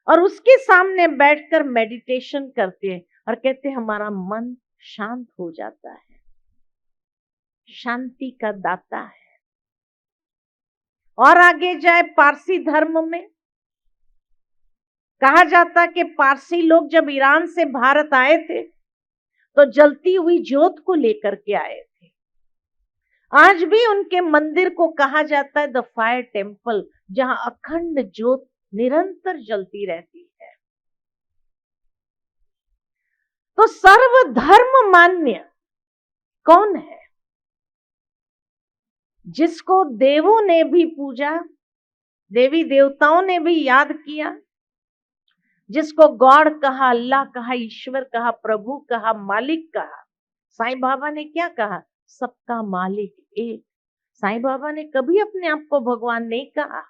और उसके सामने बैठकर मेडिटेशन करते हैं और कहते हैं हमारा मन शांत हो जाता है, शांति का दाता है। और आगे जाए पारसी धर्म में कहा जाता कि पारसी लोग जब ईरान से भारत आए थे तो जलती हुई ज्योत को लेकर के आए थे। आज भी उनके मंदिर को कहा जाता है द फायर टेम्पल, जहां अखंड ज्योत निरंतर जलती रहती है। तो सर्वधर्म मान्य कौन है? जिसको देवों ने भी पूजा, देवी देवताओं ने भी याद किया, जिसको गॉड कहा, अल्लाह कहा, ईश्वर कहा, प्रभु कहा, मालिक कहा। साईं बाबा ने क्या कहा? सबका मालिक एक। साईं बाबा ने कभी अपने आप को भगवान नहीं कहा,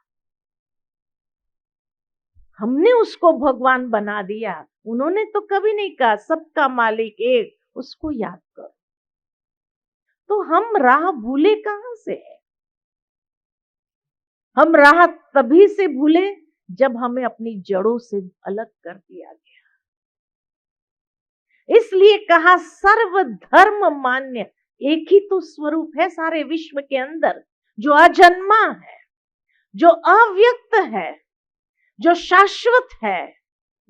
हमने उसको भगवान बना दिया। उन्होंने तो कभी नहीं कहा सबका मालिक एक, उसको याद करो। तो हम राह भूले कहां से है? हम राह तभी से भूले जब हमें अपनी जड़ों से अलग कर दिया गया। इसलिए कहा सर्वधर्म मान्य, एक ही तो स्वरूप है सारे विश्व के अंदर, जो अजन्मा है, जो अव्यक्त है, जो शाश्वत है,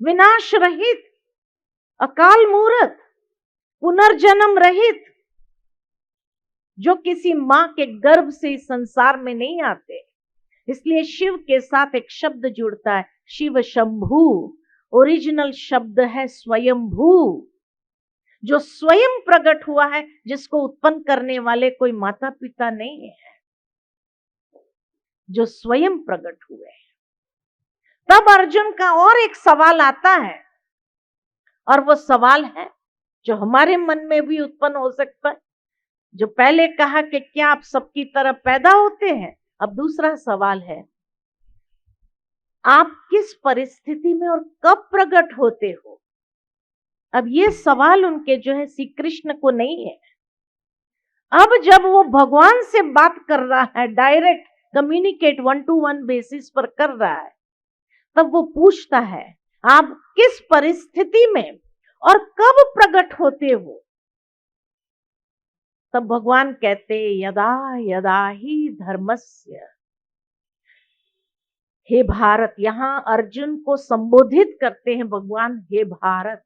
विनाश रहित, अकाल मूर्त, पुनर्जन्म रहित, जो किसी मां के गर्भ से इस संसार में नहीं आते। इसलिए शिव के साथ एक शब्द जुड़ता है, शिव शंभु। ओरिजिनल शब्द है स्वयंभू, जो स्वयं प्रकट हुआ है, जिसको उत्पन्न करने वाले कोई माता पिता नहीं है, जो स्वयं प्रकट हुए। तब अर्जुन का और एक सवाल आता है, और वो सवाल है जो हमारे मन में भी उत्पन्न हो सकता है। जो पहले कहा कि क्या आप सबकी तरह पैदा होते हैं, अब दूसरा सवाल है, आप किस परिस्थिति में और कब प्रकट होते हो? अब ये सवाल उनके जो है श्री कृष्ण को नहीं है। अब जब वो भगवान से बात कर रहा है, डायरेक्ट कम्युनिकेट 1-to-1 बेसिस पर कर रहा है, तब वो पूछता है आप किस परिस्थिति में और कब प्रकट होते हो? तब भगवान कहते यदा यदा ही धर्मस्य। हे भारत, यहां अर्जुन को संबोधित करते हैं भगवान हे भारत,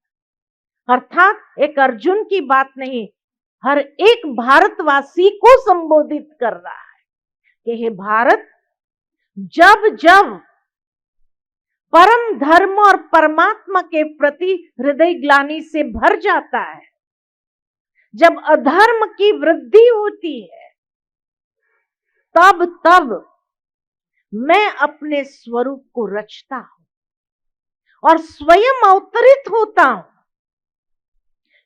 अर्थात एक अर्जुन की बात नहीं, हर एक भारतवासी को संबोधित कर रहा है कि हे भारत, जब जब परम धर्म और परमात्मा के प्रति हृदय ग्लानि से भर जाता है, जब अधर्म की वृद्धि होती है, तब तब मैं अपने स्वरूप को रचता हूं और स्वयं अवतरित होता हूं।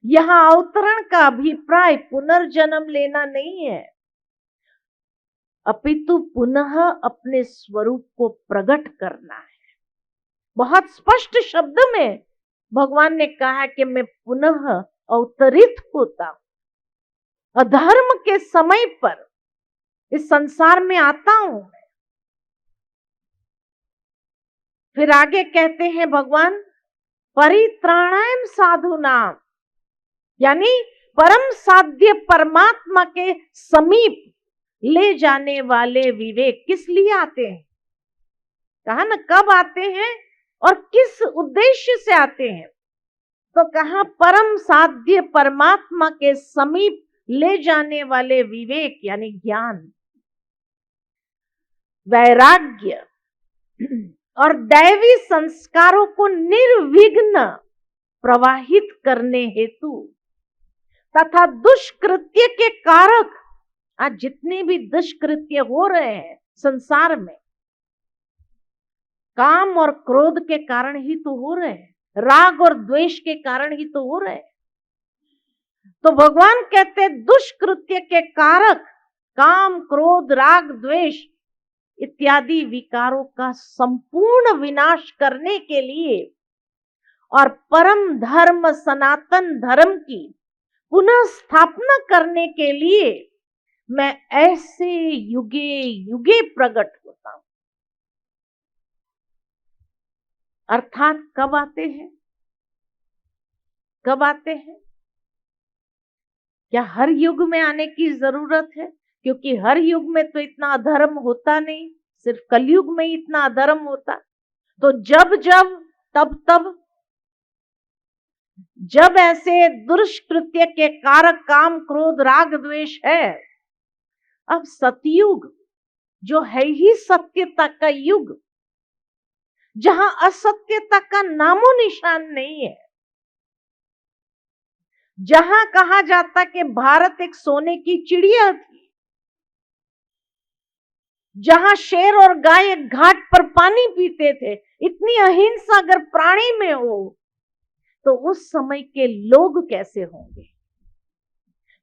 यहां अवतरण का अभिप्राय पुनर्जन्म लेना नहीं है, अपितु पुनः अपने स्वरूप को प्रकट करना है। बहुत स्पष्ट शब्द में भगवान ने कहा कि मैं पुनः अवतरित होता हूं, अधर्म के समय पर इस संसार में आता हूं। फिर आगे कहते हैं भगवान परित्राणाय साधुनाम, यानी परम साध्य परमात्मा के समीप ले जाने वाले विवेक किस लिए आते हैं? कहा ना कब आते हैं और किस उद्देश्य से आते हैं? तो कहा परम साध्य परमात्मा के समीप ले जाने वाले विवेक यानी ज्ञान, वैराग्य और दैवी संस्कारों को निर्विघ्न प्रवाहित करने हेतु तथा दुष्कृत्य के कारक, आज जितने भी दुष्कृत्य हो रहे हैं संसार में, काम और क्रोध के कारण ही तो हो रहे हैं, राग और द्वेष के कारण ही तो हो रहे हैं। तो भगवान कहते हैं दुष्कृत्य के कारक काम, क्रोध, राग, द्वेष इत्यादि विकारों का संपूर्ण विनाश करने के लिए और परम धर्म सनातन धर्म की पुनः स्थापना करने के लिए मैं ऐसे युगे युगे प्रकट होता हूं। अर्थात कब आते हैं? कब आते हैं? क्या हर युग में आने की जरूरत है? क्योंकि हर युग में तो इतना अधर्म होता नहीं, सिर्फ कलयुग में ही इतना अधर्म होता। तो जब जब तब तब जब ऐसे दुष्कृत्य के कारक काम क्रोध राग द्वेष है, अब सतयुग जो है ही सत्यता का युग, जहां असत्यता का नामो निशान नहीं है, जहां कहा जाता कि भारत एक सोने की चिड़िया थी, जहां शेर और गाय एक घाट पर पानी पीते थे, इतनी अहिंसा अगर प्राणी में हो तो उस समय के लोग कैसे होंगे?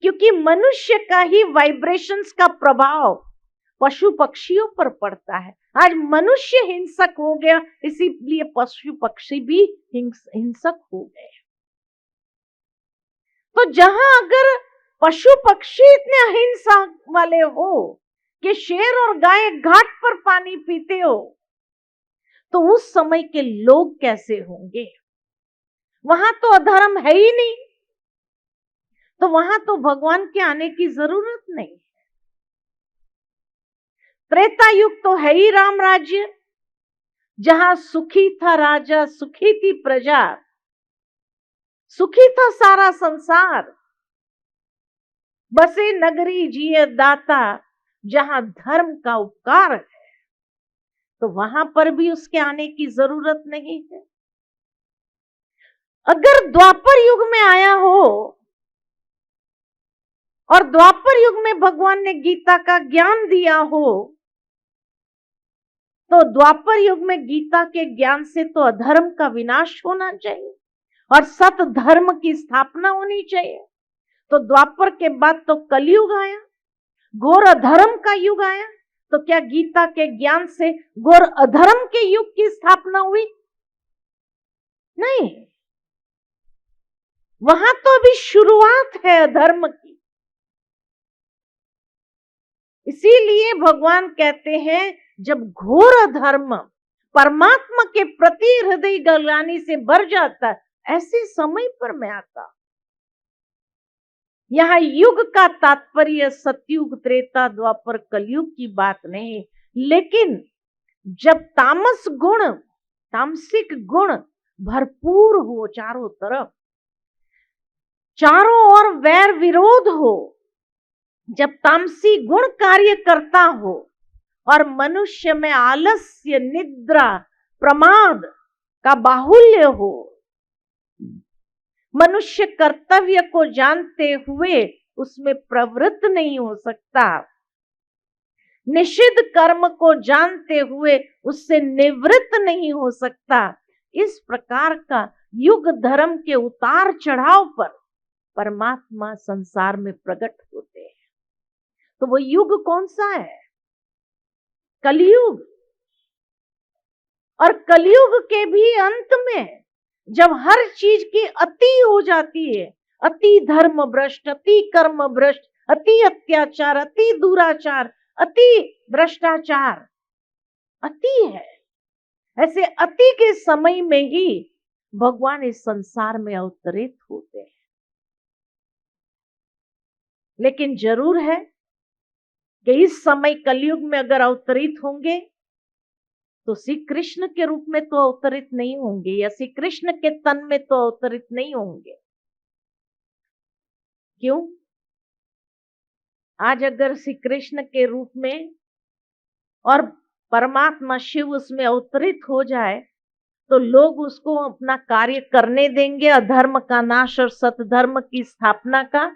क्योंकि मनुष्य का ही वाइब्रेशंस का प्रभाव पशु पक्षियों पर पड़ता है। आज मनुष्य हिंसक हो गया, इसीलिए पशु पक्षी भी हिंसक हो गए। तो जहां अगर पशु पक्षी इतने अहिंसा वाले हो कि शेर और गाय घाट पर पानी पीते हो, तो उस समय के लोग कैसे होंगे? वहां तो अधर्म है ही नहीं, तो वहां तो भगवान के आने की जरूरत नहीं। त्रेता युग तो है ही राम राज्य, जहां सुखी था राजा, सुखी थी प्रजा, सुखी था सारा संसार। बसे नगरी जिए दाता, जहां धर्म का उपकार है, तो वहां पर भी उसके आने की जरूरत नहीं है। अगर द्वापर युग में आया हो और द्वापर युग में भगवान ने गीता का ज्ञान दिया हो, तो द्वापर युग में गीता के ज्ञान से तो अधर्म का विनाश होना चाहिए और सत धर्म की स्थापना होनी चाहिए। तो द्वापर के बाद तो कलयुग आया, घोर अधर्म का युग आया। तो क्या गीता के ज्ञान से घोर अधर्म के युग की स्थापना हुई? नहीं, वहां तो अभी शुरुआत है अधर्म की। इसीलिए भगवान कहते हैं, जब घोर अधर्म परमात्मा के प्रति हृदय गलानी से भर जाता है, ऐसे समय पर मैं आता। यहां युग का तात्पर्य सतयुग, त्रेता, द्वापर, कलयुग की बात नहीं, लेकिन जब तामस गुण, तामसिक गुण भरपूर हो, चारों तरफ, चारों ओर वैर विरोध हो, जब तामसी गुण कार्य करता हो और मनुष्य में आलस्य, निद्रा, प्रमाद का बाहुल्य हो, मनुष्य कर्तव्य को जानते हुए उसमें प्रवृत्त नहीं हो सकता, निषिद्ध कर्म को जानते हुए उससे निवृत्त नहीं हो सकता। इस प्रकार का युग धर्म के उतार चढ़ाव पर परमात्मा संसार में प्रकट होते हैं। तो वो युग कौन सा है? कलयुग। और कलयुग के भी अंत में जब हर चीज की अति हो जाती है, अति धर्म भ्रष्ट, अति कर्म भ्रष्ट, अति अत्याचार, अति दुराचार, अति भ्रष्टाचार, अति है, ऐसे अति के समय में ही भगवान इस संसार में अवतरित होते हैं। लेकिन जरूर है कि इस समय कलयुग में अगर अवतरित होंगे तो श्री कृष्ण के रूप में तो अवतरित नहीं होंगे, या श्री कृष्ण के तन में तो अवतरित नहीं होंगे। क्यों? आज अगर श्री कृष्ण के रूप में और परमात्मा शिव उसमें अवतरित हो जाए, तो लोग उसको अपना कार्य करने देंगे, अधर्म का नाश और सतधर्म की स्थापना का,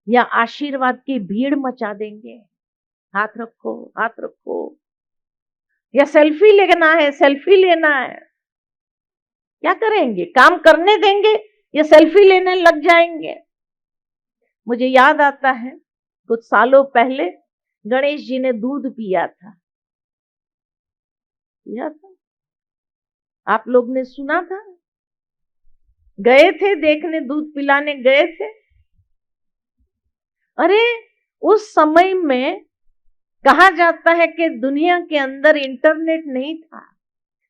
या आशीर्वाद की भीड़ मचा देंगे, हाथ रखो, हाथ रखो, या सेल्फी लेना है, सेल्फी लेना है। क्या करेंगे? काम करने देंगे या सेल्फी लेने लग जाएंगे? मुझे याद आता है, कुछ सालों पहले गणेश जी ने दूध पिया था। आप लोग ने सुना था? गए थे देखने, दूध पिलाने गए थे। अरे उस समय में कहा जाता है कि दुनिया के अंदर इंटरनेट नहीं था,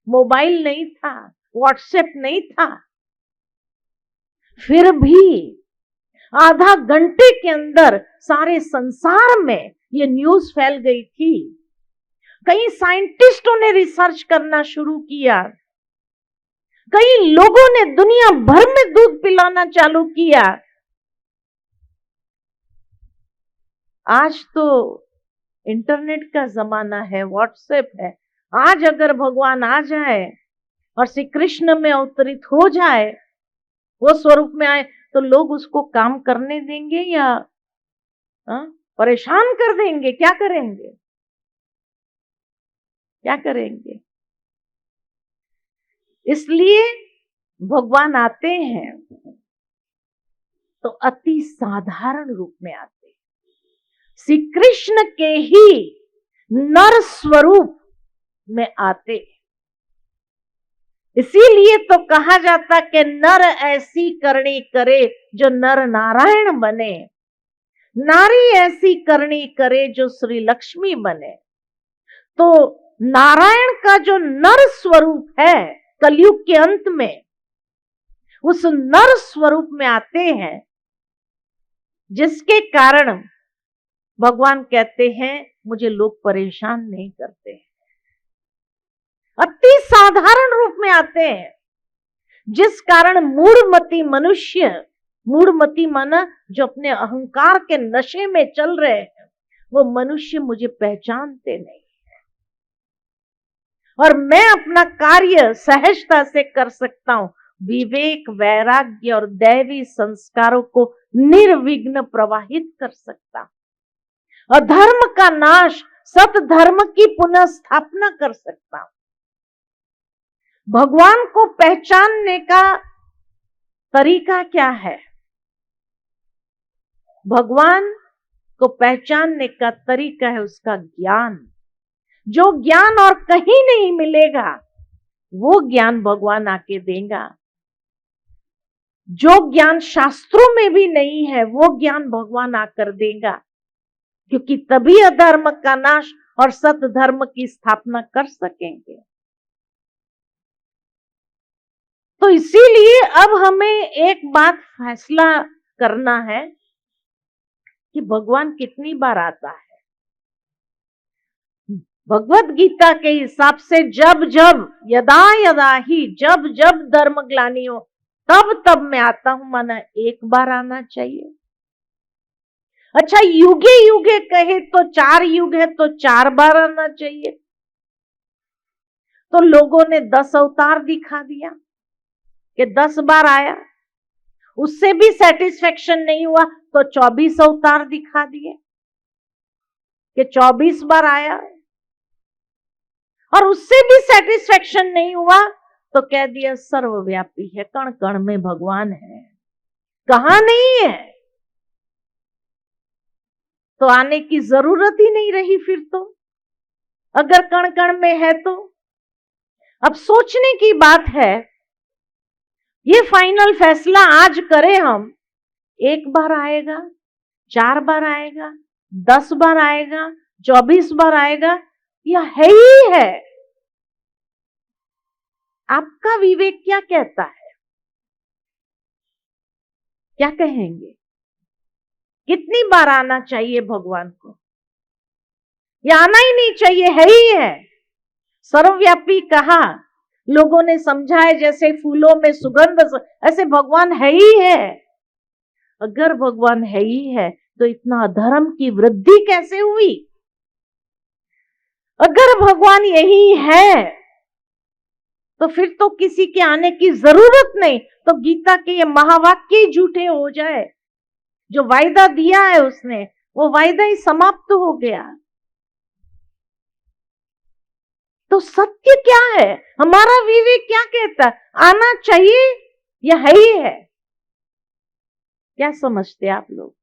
मोबाइल नहीं था, व्हाट्सएप नहीं था, फिर भी आधा घंटे के अंदर सारे संसार में ये न्यूज फैल गई थी। कई साइंटिस्टों ने रिसर्च करना शुरू किया, कई लोगों ने दुनिया भर में दूध पिलाना चालू किया। आज तो इंटरनेट का जमाना है, व्हाट्सएप है। आज अगर भगवान आ जाए और श्री कृष्ण में अवतरित हो जाए, वो स्वरूप में आए, तो लोग उसको काम करने देंगे या परेशान कर देंगे? क्या करेंगे? क्या करेंगे? इसलिए भगवान आते हैं तो अति साधारण रूप में आते हैं, श्री कृष्ण के ही नर स्वरूप में आते। इसीलिए तो कहा जाता कि नर ऐसी करनी करे जो नर नारायण बने, नारी ऐसी करनी करे जो श्री लक्ष्मी बने। तो नारायण का जो नर स्वरूप है कलयुग के अंत में, उस नर स्वरूप में आते हैं, जिसके कारण भगवान कहते हैं मुझे लोग परेशान नहीं करते हैं। अति साधारण रूप में आते हैं, जिस कारण मूढ़मती मनुष्य, मूढ़मती माना जो अपने अहंकार के नशे में चल रहे हैं, वो मनुष्य मुझे पहचानते नहीं है और मैं अपना कार्य सहजता से कर सकता हूं। विवेक, वैराग्य और दैवी संस्कारों को निर्विघ्न प्रवाहित कर सकता हूं। अधर्म का नाश, सत धर्म की पुनः स्थापना कर सकता हूं। भगवान को पहचानने का तरीका क्या है? भगवान को पहचानने का तरीका है उसका ज्ञान। जो ज्ञान और कहीं नहीं मिलेगा, वो ज्ञान भगवान आके देगा। जो ज्ञान शास्त्रों में भी नहीं है, वो ज्ञान भगवान आकर देगा, क्योंकि तभी अधर्म का नाश और सत धर्म की स्थापना कर सकेंगे। तो इसीलिए अब हमें एक बात फैसला करना है कि भगवान कितनी बार आता है। भगवत गीता के हिसाब से जब जब यदा यदा ही, जब जब धर्म ग्लानि हो, तब तब मैं आता हूं, माना एक बार आना चाहिए। अच्छा, युगे युगे कहे तो 4 युग है तो 4 बार आना चाहिए। तो लोगों ने 10 अवतार दिखा दिया कि 10 बार आया, उससे भी सेटिस्फेक्शन नहीं हुआ तो 24 अवतार दिखा दिए कि 24 बार आया, और उससे भी सेटिस्फेक्शन नहीं हुआ तो कह दिया सर्वव्यापी है, कण कण में भगवान है। कहां नहीं है तो आने की जरूरत ही नहीं रही फिर तो, अगर कण कण में है तो। अब सोचने की बात है, ये फाइनल फैसला आज करें हम, 1 बार आएगा, 4 बार आएगा, 10 बार आएगा, 24 बार आएगा, या है ही है? आपका विवेक क्या कहता है? क्या कहेंगे? कितनी बार आना चाहिए भगवान को? या आना ही नहीं चाहिए, है ही है? सर्वव्यापी कहा, लोगों ने समझा है जैसे फूलों में सुगंध, ऐसे भगवान है ही है। अगर भगवान है ही है तो इतना अधर्म की वृद्धि कैसे हुई? अगर भगवान यही है तो फिर तो किसी के आने की जरूरत नहीं, तो गीता के ये महावाक्य ही झूठे हो जाए। जो वायदा दिया है उसने, वो वायदा ही समाप्त हो गया। तो सत्य क्या है? हमारा विवेक क्या कहता है? आना चाहिए या है ही है? क्या समझते आप लोग?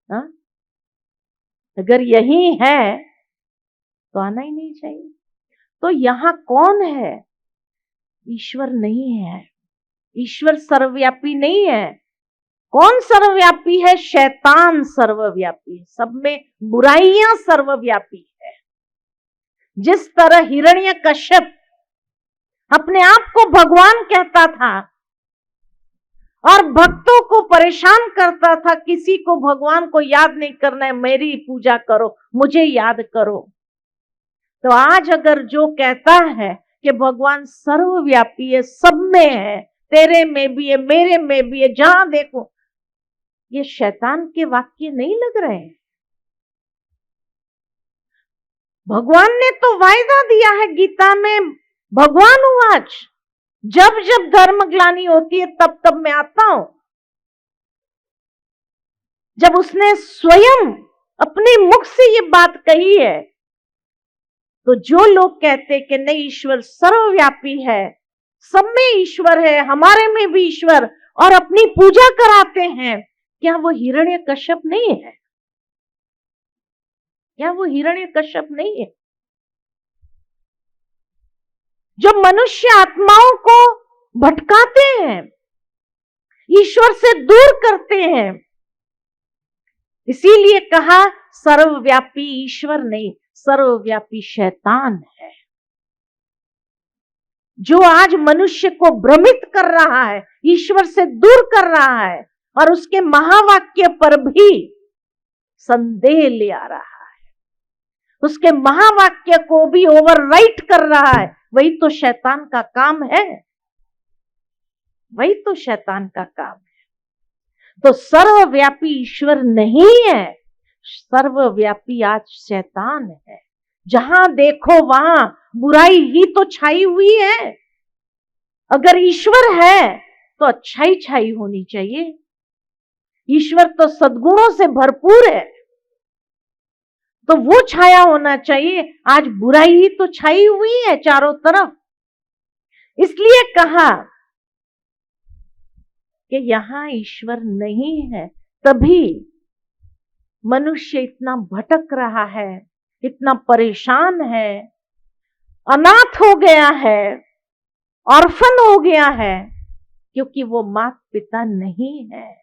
हा? अगर यही है तो आना ही नहीं चाहिए। तो यहां कौन है? ईश्वर नहीं है, ईश्वर सर्वव्यापी नहीं है। कौन सर्वव्यापी है? शैतान सर्वव्यापी है। सब में बुराइयां सर्वव्यापी है। जिस तरह हिरण्यकश्यप अपने आप को भगवान कहता था और भक्तों को परेशान करता था, किसी को भगवान को याद नहीं करना है, मेरी पूजा करो, मुझे याद करो। तो आज अगर जो कहता है कि भगवान सर्वव्यापी है, सब में है, तेरे में भी है, मेरे में भी है, जहां देखो, ये शैतान के वाक्य नहीं लग रहे हैं। भगवान ने तो वायदा दिया है गीता में, भगवान उवाच, जब जब धर्म ग्लानि होती है तब तब मैं आता हूं। जब उसने स्वयं अपने मुख से ये बात कही है, तो जो लोग कहते कि नहीं ईश्वर सर्वव्यापी है, सब में ईश्वर है, हमारे में भी ईश्वर, और अपनी पूजा कराते हैं, क्या वो हिरण्यकश्यप नहीं है? क्या वो हिरण्यकश्यप नहीं है? जो मनुष्य आत्माओं को भटकाते हैं, ईश्वर से दूर करते हैं। इसीलिए कहा सर्वव्यापी ईश्वर नहीं, सर्वव्यापी शैतान है, जो आज मनुष्य को भ्रमित कर रहा है, ईश्वर से दूर कर रहा है, और उसके महावाक्य पर भी संदेह ले आ रहा है, उसके महावाक्य को भी ओवरराइट कर रहा है। वही तो शैतान का काम है, वही तो शैतान का काम है। तो सर्वव्यापी ईश्वर नहीं है, सर्वव्यापी आज शैतान है। जहां देखो वहां बुराई ही तो छाई हुई है। अगर ईश्वर है तो अच्छाई छाई होनी चाहिए। ईश्वर तो सद्गुणों से भरपूर है, तो वो छाया होना चाहिए। आज बुराई ही तो छाई हुई है चारों तरफ। इसलिए कहा कि यहां ईश्वर नहीं है, तभी मनुष्य इतना भटक रहा है, इतना परेशान है, अनाथ हो गया है, ऑर्फन हो गया है, क्योंकि वो माता पिता नहीं है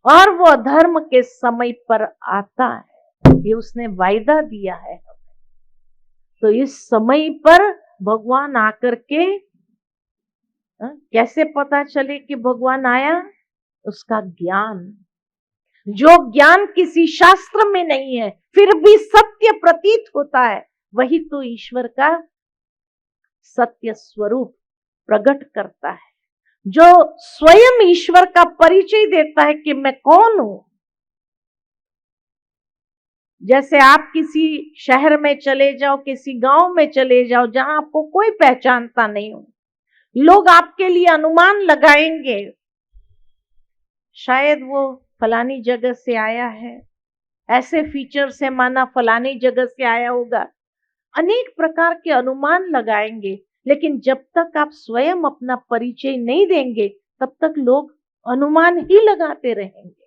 और वो धर्म के समय पर आता है। ये उसने वायदा दिया है हमें। तो इस समय पर भगवान आकर के कैसे पता चले कि भगवान आया? उसका ज्ञान, जो ज्ञान किसी शास्त्र में नहीं है फिर भी सत्य प्रतीत होता है, वही तो ईश्वर का सत्य स्वरूप प्रकट करता है। जो स्वयं ईश्वर का परिचय देता है कि मैं कौन हूं। जैसे आप किसी शहर में चले जाओ, किसी गांव में चले जाओ, जहां आपको कोई पहचानता नहीं हो, लोग आपके लिए अनुमान लगाएंगे, शायद वो फलानी जगह से आया है, ऐसे फीचर से माना फलानी जगह से आया होगा, अनेक प्रकार के अनुमान लगाएंगे। लेकिन जब तक आप स्वयं अपना परिचय नहीं देंगे, तब तक लोग अनुमान ही लगाते रहेंगे।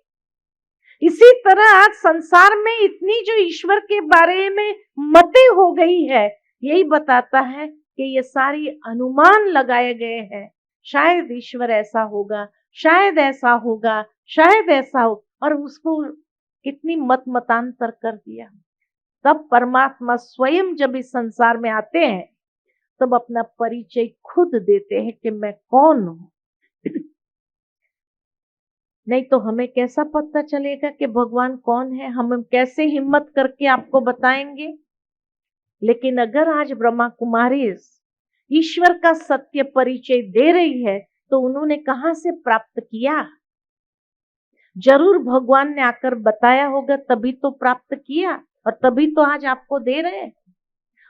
इसी तरह आज संसार में इतनी जो ईश्वर के बारे में मतें हो गई है, यही बताता है कि ये सारी अनुमान लगाए गए हैं। शायद ईश्वर ऐसा होगा, शायद ऐसा होगा, शायद ऐसा हो, और उसको कितनी मतांतर कर दिया। तब परमात्मा स्वयं जब इस संसार में आते हैं, तब अपना परिचय खुद देते हैं कि मैं कौन हूं। नहीं तो हमें कैसा पता चलेगा कि भगवान कौन है? हम कैसे हिम्मत करके आपको बताएंगे? लेकिन अगर आज ब्रह्मा कुमारी ईश्वर का सत्य परिचय दे रही है, तो उन्होंने कहां से प्राप्त किया? जरूर भगवान ने आकर बताया होगा, तभी तो प्राप्त किया, और तभी तो आज आपको दे रहे हैं।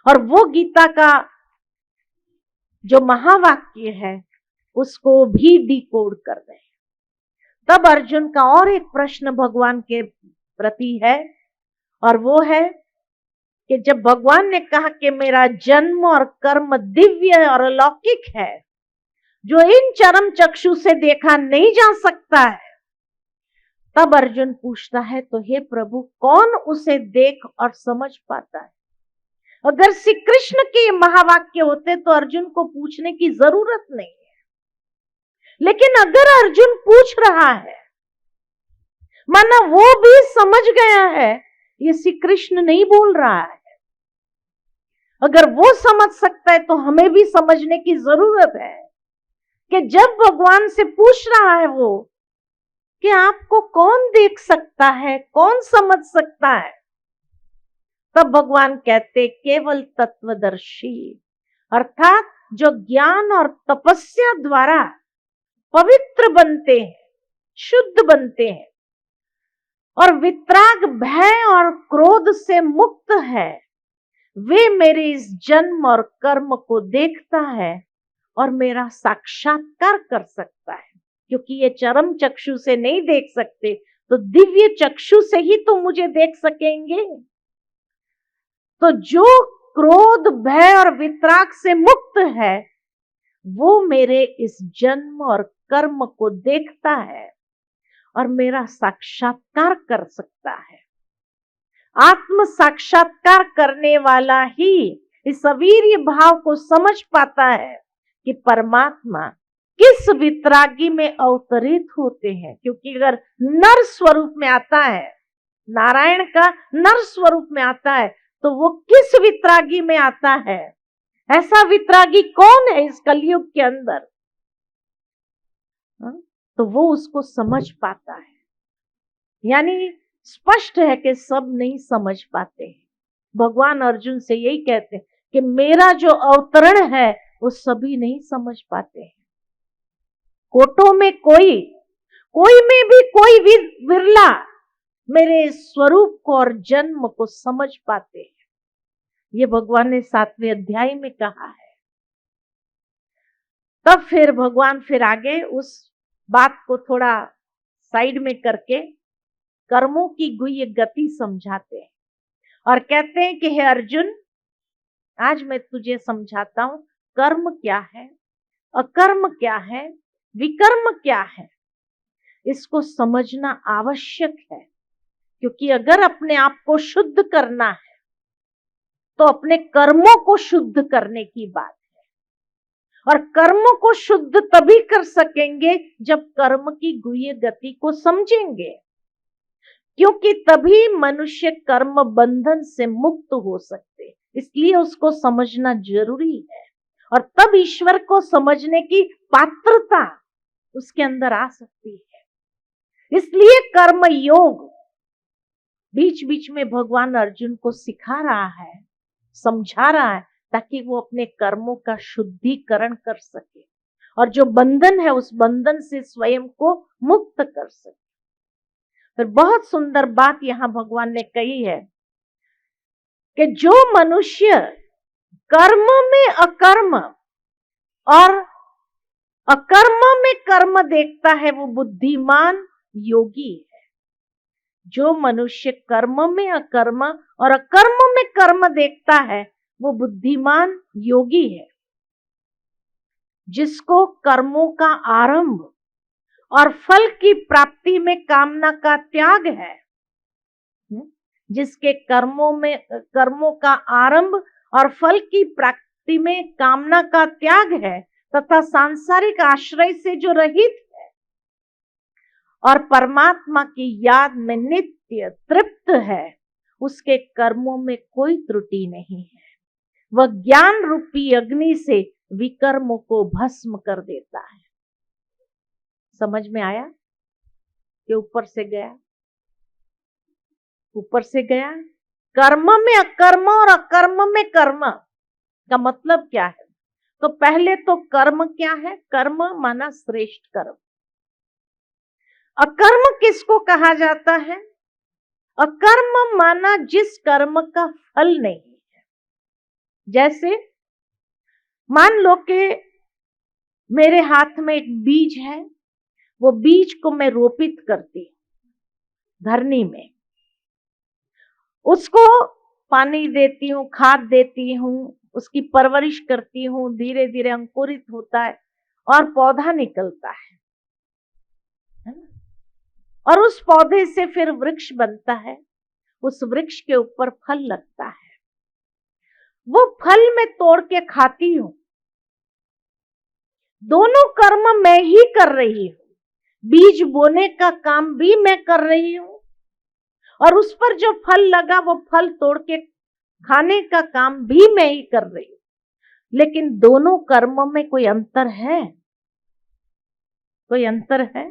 और वो गीता का जो महावाक्य है, उसको भी डिकोड कर रहे हैं। तब अर्जुन का और एक प्रश्न भगवान के प्रति है, और वो है कि जब भगवान ने कहा कि मेरा जन्म और कर्म दिव्य और अलौकिक है, जो इन चरम चक्षु से देखा नहीं जा सकता है, तब अर्जुन पूछता है, तो हे प्रभु, कौन उसे देख और समझ पाता है? अगर श्री कृष्ण के महावाक्य होते तो अर्जुन को पूछने की जरूरत नहीं है। लेकिन अगर अर्जुन पूछ रहा है, माना वो भी समझ गया है ये श्री कृष्ण नहीं बोल रहा है, अगर वो समझ सकता है तो हमें भी समझने की जरूरत है कि जब भगवान से पूछ रहा है वो कि आपको कौन देख सकता है, कौन समझ सकता है, तब भगवान कहते केवल तत्वदर्शी, अर्थात जो ज्ञान और तपस्या द्वारा पवित्र बनते हैं, शुद्ध बनते हैं और वितराग भय और क्रोध से मुक्त है, वे मेरे इस जन्म और कर्म को देखता है और मेरा साक्षात्कार कर सकता है। क्योंकि ये चरम चक्षु से नहीं देख सकते तो दिव्य चक्षु से ही तो मुझे देख सकेंगे। तो जो क्रोध भय और वितराग से मुक्त है वो मेरे इस जन्म और कर्म को देखता है और मेरा साक्षात्कार कर सकता है। आत्म साक्षात्कार करने वाला ही इस अवीर्य भाव को समझ पाता है कि परमात्मा किस वितरागी में अवतरित होते हैं। क्योंकि अगर नर स्वरूप में आता है, नारायण का नर स्वरूप में आता है, तो वो किस वितरागी में आता है? ऐसा वितरागी कौन है इस कलयुग के अंदर? तो वो उसको समझ पाता है। यानी स्पष्ट है कि सब नहीं समझ पाते हैं। भगवान अर्जुन से यही कहते हैं कि मेरा जो अवतरण है वो सभी नहीं समझ पाते हैं। कोटों में कोई में भी कोई विरला मेरे स्वरूप को और जन्म को समझ पाते हैं। ये भगवान ने 7वें अध्याय में कहा है। तब फिर भगवान फिर आगे उस बात को थोड़ा साइड में करके कर्मों की गुह्य गति समझाते हैं और कहते हैं कि हे अर्जुन, आज मैं तुझे समझाता हूं कर्म क्या है, अकर्म क्या है, विकर्म क्या है। इसको समझना आवश्यक है, क्योंकि अगर अपने आप को शुद्ध करना है तो अपने कर्मों को शुद्ध करने की बात है। और कर्मों को शुद्ध तभी कर सकेंगे जब कर्म की गुह्य गति को समझेंगे, क्योंकि तभी मनुष्य कर्म बंधन से मुक्त हो सकते। इसलिए उसको समझना जरूरी है और तब ईश्वर को समझने की पात्रता उसके अंदर आ सकती है। इसलिए कर्म योग बीच बीच में भगवान अर्जुन को सिखा रहा है, समझा रहा है, ताकि वो अपने कर्मों का शुद्धिकरण कर सके और जो बंधन है उस बंधन से स्वयं को मुक्त कर सके। फिर बहुत सुंदर बात यहां भगवान ने कही है कि जो मनुष्य कर्म में अकर्म और अकर्म में कर्म देखता है वो बुद्धिमान योगी है। जो मनुष्य कर्म में अकर्म और अकर्म में कर्म देखता है वो बुद्धिमान योगी है। जिसको कर्मों का आरंभ और फल की प्राप्ति में कामना का त्याग है, जिसके कर्मों का आरंभ और फल की प्राप्ति में कामना का त्याग है तथा सांसारिक आश्रय से जो रहित है और परमात्मा की याद में नित्य तृप्त है, उसके कर्मों में कोई त्रुटि नहीं है। वह ज्ञान रूपी अग्नि से विकर्मों को भस्म कर देता है। समझ में आया कि ऊपर से गया कर्म में अकर्म और अकर्म में कर्म का मतलब क्या है? तो पहले तो कर्म क्या है? कर्म माना श्रेष्ठ कर्म। अकर्म किसको कहा जाता है? अकर्म माना जिस कर्म का फल नहीं है। जैसे मान लो कि मेरे हाथ में एक बीज है, वो बीज को मैं रोपित करती हूं धरनी में, उसको पानी देती हूँ, खाद देती हूँ, उसकी परवरिश करती हूँ, धीरे धीरे अंकुरित होता है और पौधा निकलता है और उस पौधे से फिर वृक्ष बनता है। उस वृक्ष के ऊपर फल लगता है, वो फल मैं तोड़ के खाती हूँ। दोनों कर्म मैं ही कर रही हूं। बीज बोने का काम भी मैं कर रही हूं और उस पर जो फल लगा वो फल तोड़ के खाने का काम भी मैं ही कर रही हूं। लेकिन दोनों कर्मों में कोई अंतर है? कोई अंतर है?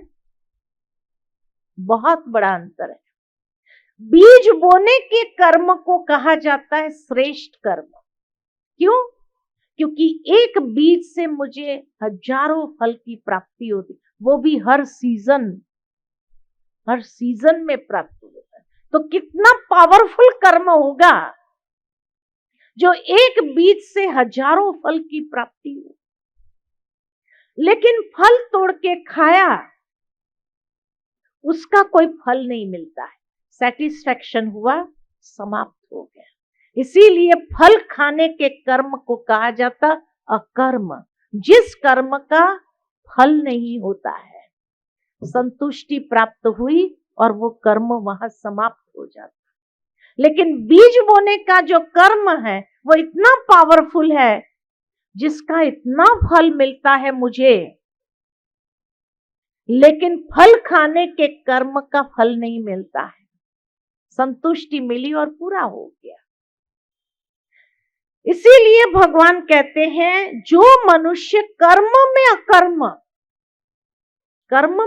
बहुत बड़ा अंतर है। बीज बोने के कर्म को कहा जाता है श्रेष्ठ कर्म। क्यों? क्योंकि एक बीज से मुझे हजारों फल की प्राप्ति होती, वो भी हर सीजन में प्राप्त होता है। तो कितना पावरफुल कर्म होगा जो एक बीज से हजारों फल की प्राप्ति हो। लेकिन फल तोड़ के खाया, उसका कोई फल नहीं मिलता है, सेटिस्फैक्शन हुआ, समाप्त हो गया। इसीलिए फल खाने के कर्म को कहा जाता अकर्म। जिस कर्म का फल नहीं होता है, संतुष्टि प्राप्त हुई और वो कर्म वहां समाप्त हो जाता। लेकिन बीज बोने का जो कर्म है वो इतना पावरफुल है, जिसका इतना फल मिलता है मुझे, लेकिन फल खाने के कर्म का फल नहीं मिलता है। संतुष्टि मिली और पूरा हो गया। इसीलिए भगवान कहते हैं जो मनुष्य कर्म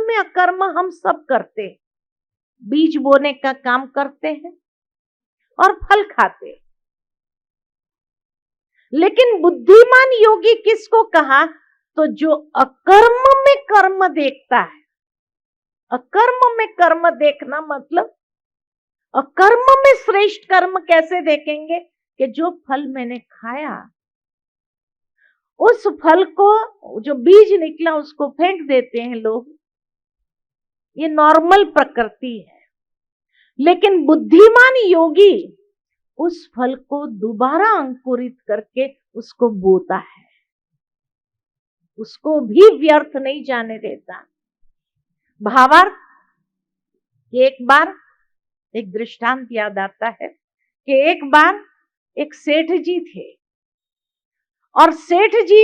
में अकर्म हम सब करते हैं। बीज बोने का काम करते हैं और फल खाते हैं। लेकिन बुद्धिमान योगी किसको कहा? तो जो अकर्म में कर्म देखता है। अकर्म में कर्म देखना मतलब अकर्म में श्रेष्ठ कर्म कैसे देखेंगे? कि जो फल मैंने खाया, उस फल को, जो बीज निकला उसको फेंक देते हैं लोग, ये नॉर्मल प्रकृति है। लेकिन बुद्धिमान योगी उस फल को दोबारा अंकुरित करके उसको बोता है, उसको भी व्यर्थ नहीं जाने देता। भावार्थ, एक बार एक दृष्टांत याद आता है कि एक बार एक सेठ जी थे और सेठ जी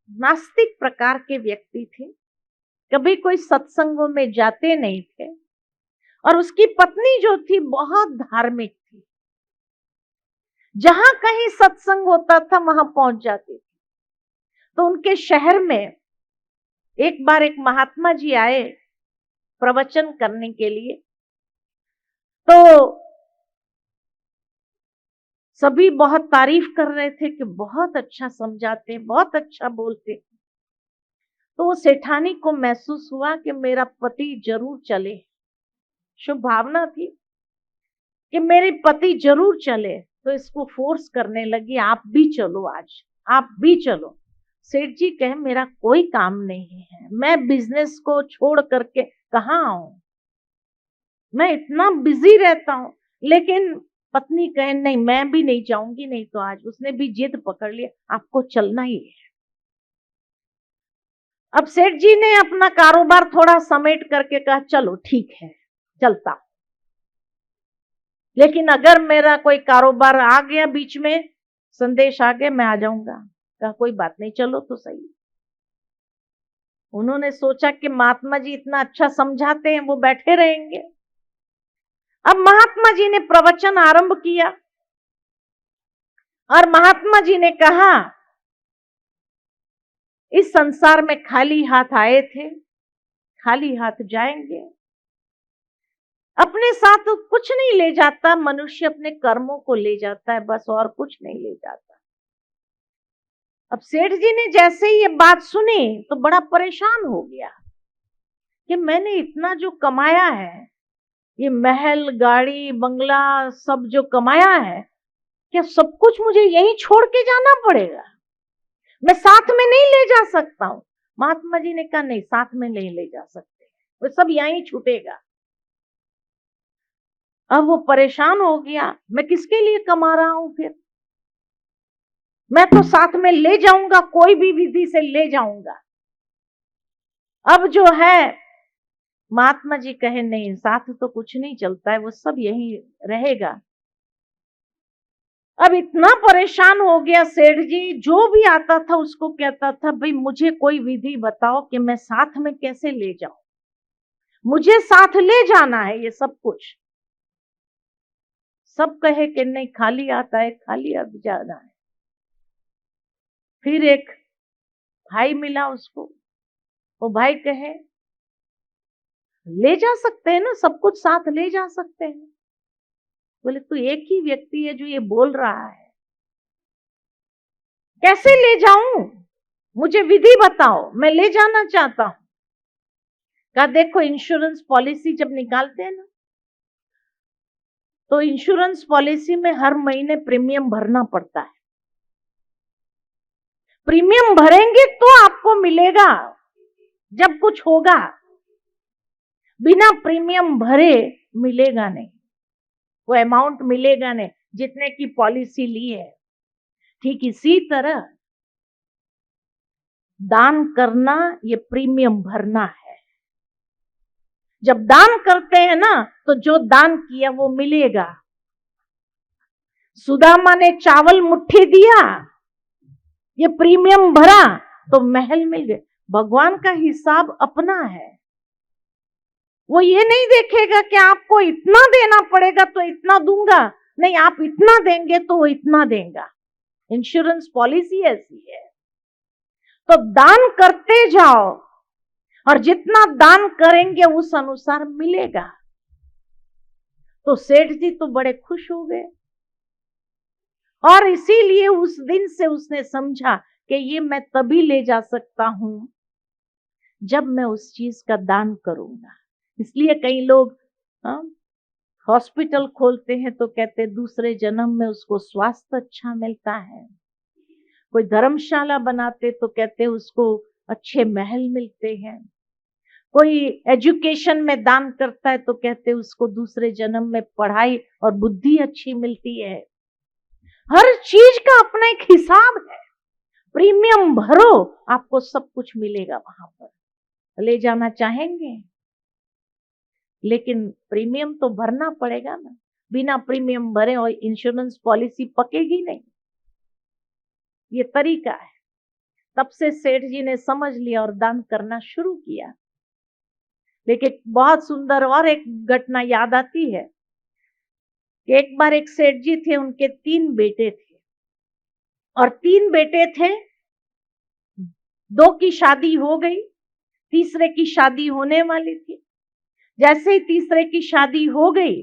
नास्तिक प्रकार के व्यक्ति थे, कभी कोई सत्संगों में जाते नहीं थे और उसकी पत्नी जो थी बहुत धार्मिक थी। जहां कहीं सत्संग होता था वहां पहुंच जाती थी। तो उनके शहर में एक बार एक महात्मा जी आए प्रवचन करने के लिए। तो सभी बहुत तारीफ कर रहे थे कि बहुत अच्छा समझाते, बहुत अच्छा बोलते। तो वो सेठानी को महसूस हुआ कि मेरा पति जरूर चले। शुभ भावना थी कि मेरे पति जरूर चले। तो इसको फोर्स करने लगी, आप भी चलो, आज आप भी चलो। सेठ जी कहे मेरा कोई काम नहीं है, मैं बिजनेस को छोड़ करके कहाँ आऊं, मैं इतना बिजी रहता हूं। लेकिन पत्नी कहे नहीं, मैं भी नहीं जाऊंगी। नहीं तो आज उसने भी जिद पकड़ लिया, आपको चलना ही है। अब सेठ जी ने अपना कारोबार थोड़ा समेट करके कहा चलो ठीक है, चलता हूं। लेकिन अगर मेरा कोई कारोबार आ गया बीच में, संदेश आ गया, मैं आ जाऊंगा। कहा कोई बात नहीं, चलो तो सही। उन्होंने सोचा कि महात्मा जी इतना अच्छा समझाते हैं, वो बैठे रहेंगे। अब महात्मा जी ने प्रवचन आरंभ किया और महात्मा जी ने कहा इस संसार में खाली हाथ आए थे, खाली हाथ जाएंगे। अपने साथ कुछ नहीं ले जाता, मनुष्य अपने कर्मों को ले जाता है, बस, और कुछ नहीं ले जाता। अब सेठ जी ने जैसे ही ये बात सुनी तो बड़ा परेशान हो गया कि मैंने इतना जो कमाया है, ये महल, गाड़ी, बंगला सब जो कमाया है, क्या सब कुछ मुझे यहीं छोड़ के जाना पड़ेगा? मैं साथ में नहीं ले जा सकता हूं। महात्मा जी ने कहा नहीं, साथ में नहीं ले जा सकते, वो सब यहीं छूटेगा। अब वो परेशान हो गया, मैं किसके लिए कमा रहा हूं फिर? मैं तो साथ में ले जाऊंगा, कोई भी विधि से ले जाऊंगा। अब जो है, महात्मा जी कहे नहीं, साथ तो कुछ नहीं चलता है, वो सब यहीं रहेगा। अब इतना परेशान हो गया सेठ जी, जो भी आता था उसको कहता था, भाई मुझे कोई विधि बताओ कि मैं साथ में कैसे ले जाऊं, मुझे साथ ले जाना है ये सब कुछ। सब कहे कि नहीं, खाली आता है, खाली अब जाना है। फिर एक भाई मिला उसको, वो भाई कहे ले जा सकते हैं ना, सब कुछ साथ ले जा सकते हैं। बोले तू एक ही व्यक्ति है जो ये बोल रहा है, कैसे ले जाऊं, मुझे विधि बताओ, मैं ले जाना चाहता हूं। कहा देखो, इंश्योरेंस पॉलिसी जब निकालते हैं ना, तो इंश्योरेंस पॉलिसी में हर महीने प्रीमियम भरना पड़ता है। प्रीमियम भरेंगे तो आपको मिलेगा जब कुछ होगा, बिना प्रीमियम भरे मिलेगा नहीं, वो अमाउंट मिलेगा नहीं जितने की पॉलिसी ली है। ठीक इसी तरह दान करना, ये प्रीमियम भरना है। जब दान करते हैं ना, तो जो दान किया वो मिलेगा। सुदामा ने चावल मुट्ठी दिया, ये प्रीमियम भरा तो महल मिल गए। भगवान का हिसाब अपना है, वो ये नहीं देखेगा कि आपको इतना देना पड़ेगा तो इतना दूंगा, नहीं, आप इतना देंगे तो वो इतना देगा। इंश्योरेंस पॉलिसी ऐसी है। तो दान करते जाओ, और जितना दान करेंगे उस अनुसार मिलेगा। तो सेठ जी तो बड़े खुश हो गए, और इसीलिए उस दिन से उसने समझा कि ये मैं तभी ले जा सकता हूं जब मैं उस चीज का दान करूंगा। इसलिए कई लोग हॉस्पिटल खोलते हैं तो कहते दूसरे जन्म में उसको स्वास्थ्य अच्छा मिलता है। कोई धर्मशाला बनाते तो कहते उसको अच्छे महल मिलते हैं। कोई एजुकेशन में दान करता है तो कहते उसको दूसरे जन्म में पढ़ाई और बुद्धि अच्छी मिलती है। हर चीज का अपना एक हिसाब है। प्रीमियम भरो, आपको सब कुछ मिलेगा वहां पर। ले जाना चाहेंगे, लेकिन प्रीमियम तो भरना पड़ेगा ना। बिना प्रीमियम भरे और इंश्योरेंस पॉलिसी पकेगी नहीं। ये तरीका है। तब से सेठ जी ने समझ लिया और दान करना शुरू किया। लेकिन बहुत सुंदर और एक घटना याद आती है कि एक बार एक सेठ जी थे, उनके 3 बेटे थे, और 3 बेटे थे, 2 की शादी हो गई, तीसरे की शादी होने वाली थी। जैसे ही तीसरे की शादी हो गई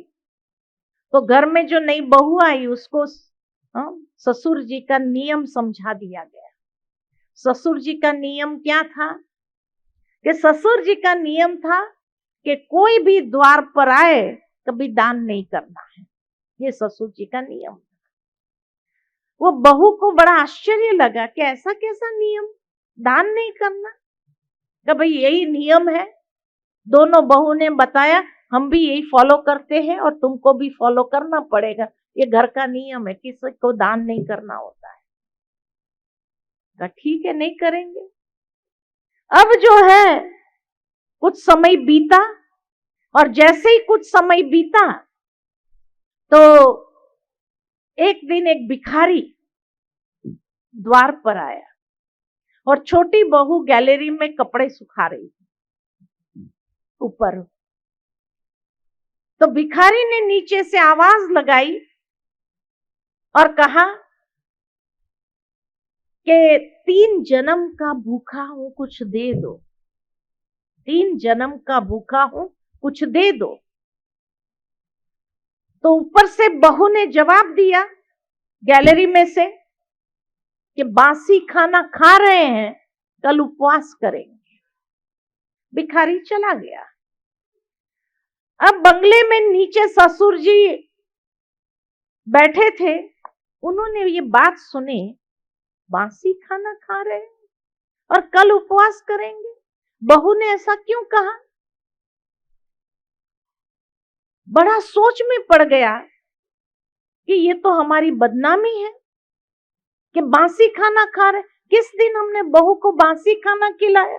तो घर में जो नई बहू आई उसको ससुर जी का नियम समझा दिया गया। ससुर जी का नियम क्या था कि ससुर जी का नियम था कि कोई भी द्वार पर आए कभी दान नहीं करना है। ये ससुर जी का नियम था। वो बहू को बड़ा आश्चर्य लगा कि ऐसा कैसा नियम, दान नहीं करना? कि भाई यही नियम है। दोनों बहू ने बताया, हम भी यही फॉलो करते हैं और तुमको भी फॉलो करना पड़ेगा, ये घर का नियम है, किसी को दान नहीं करना होता है। कहा ठीक है, नहीं करेंगे। अब जो है कुछ समय बीता, और जैसे ही कुछ समय बीता तो एक दिन एक भिखारी द्वार पर आया, और छोटी बहू गैलरी में कपड़े सुखा रही थी ऊपर। तो भिखारी ने नीचे से आवाज लगाई और कहा कि 3 जन्म का भूखा हूं, कुछ दे दो। 3 जन्म का भूखा हूं, कुछ दे दो। तो ऊपर से बहू ने जवाब दिया गैलरी में से कि बासी खाना खा रहे हैं, कल उपवास करेंगे। भिखारी चला गया। अब बंगले में नीचे ससुर जी बैठे थे, उन्होंने ये बात सुनी, बासी खाना खा रहे हैं और कल उपवास करेंगे, बहू ने ऐसा क्यों कहा? बड़ा सोच में पड़ गया कि ये तो हमारी बदनामी है कि बासी खाना खा रहे। किस दिन हमने बहू को बासी खाना खिलाया?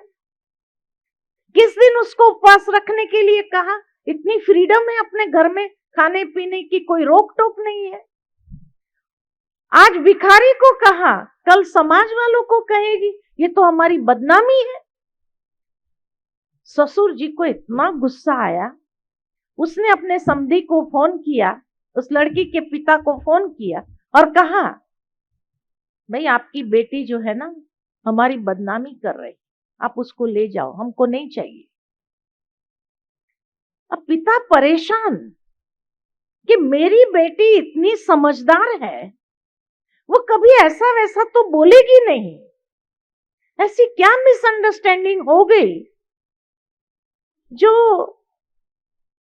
किस दिन उसको उपवास रखने के लिए कहा? इतनी फ्रीडम है अपने घर में, खाने पीने की कोई रोक टोक नहीं है। आज भिखारी को कहा, कल समाज वालों को कहेगी। ये तो हमारी बदनामी है। ससुर जी को इतना गुस्सा आया, उसने अपने समधी को फोन किया, उस लड़की के पिता को फोन किया और कहा, भाई आपकी बेटी जो है ना हमारी बदनामी कर रही, आप उसको ले जाओ, हमको नहीं चाहिए। अब पिता परेशान कि मेरी बेटी इतनी समझदार है, वो कभी ऐसा वैसा तो बोलेगी नहीं, ऐसी क्या मिसअंडरस्टैंडिंग हो गई जो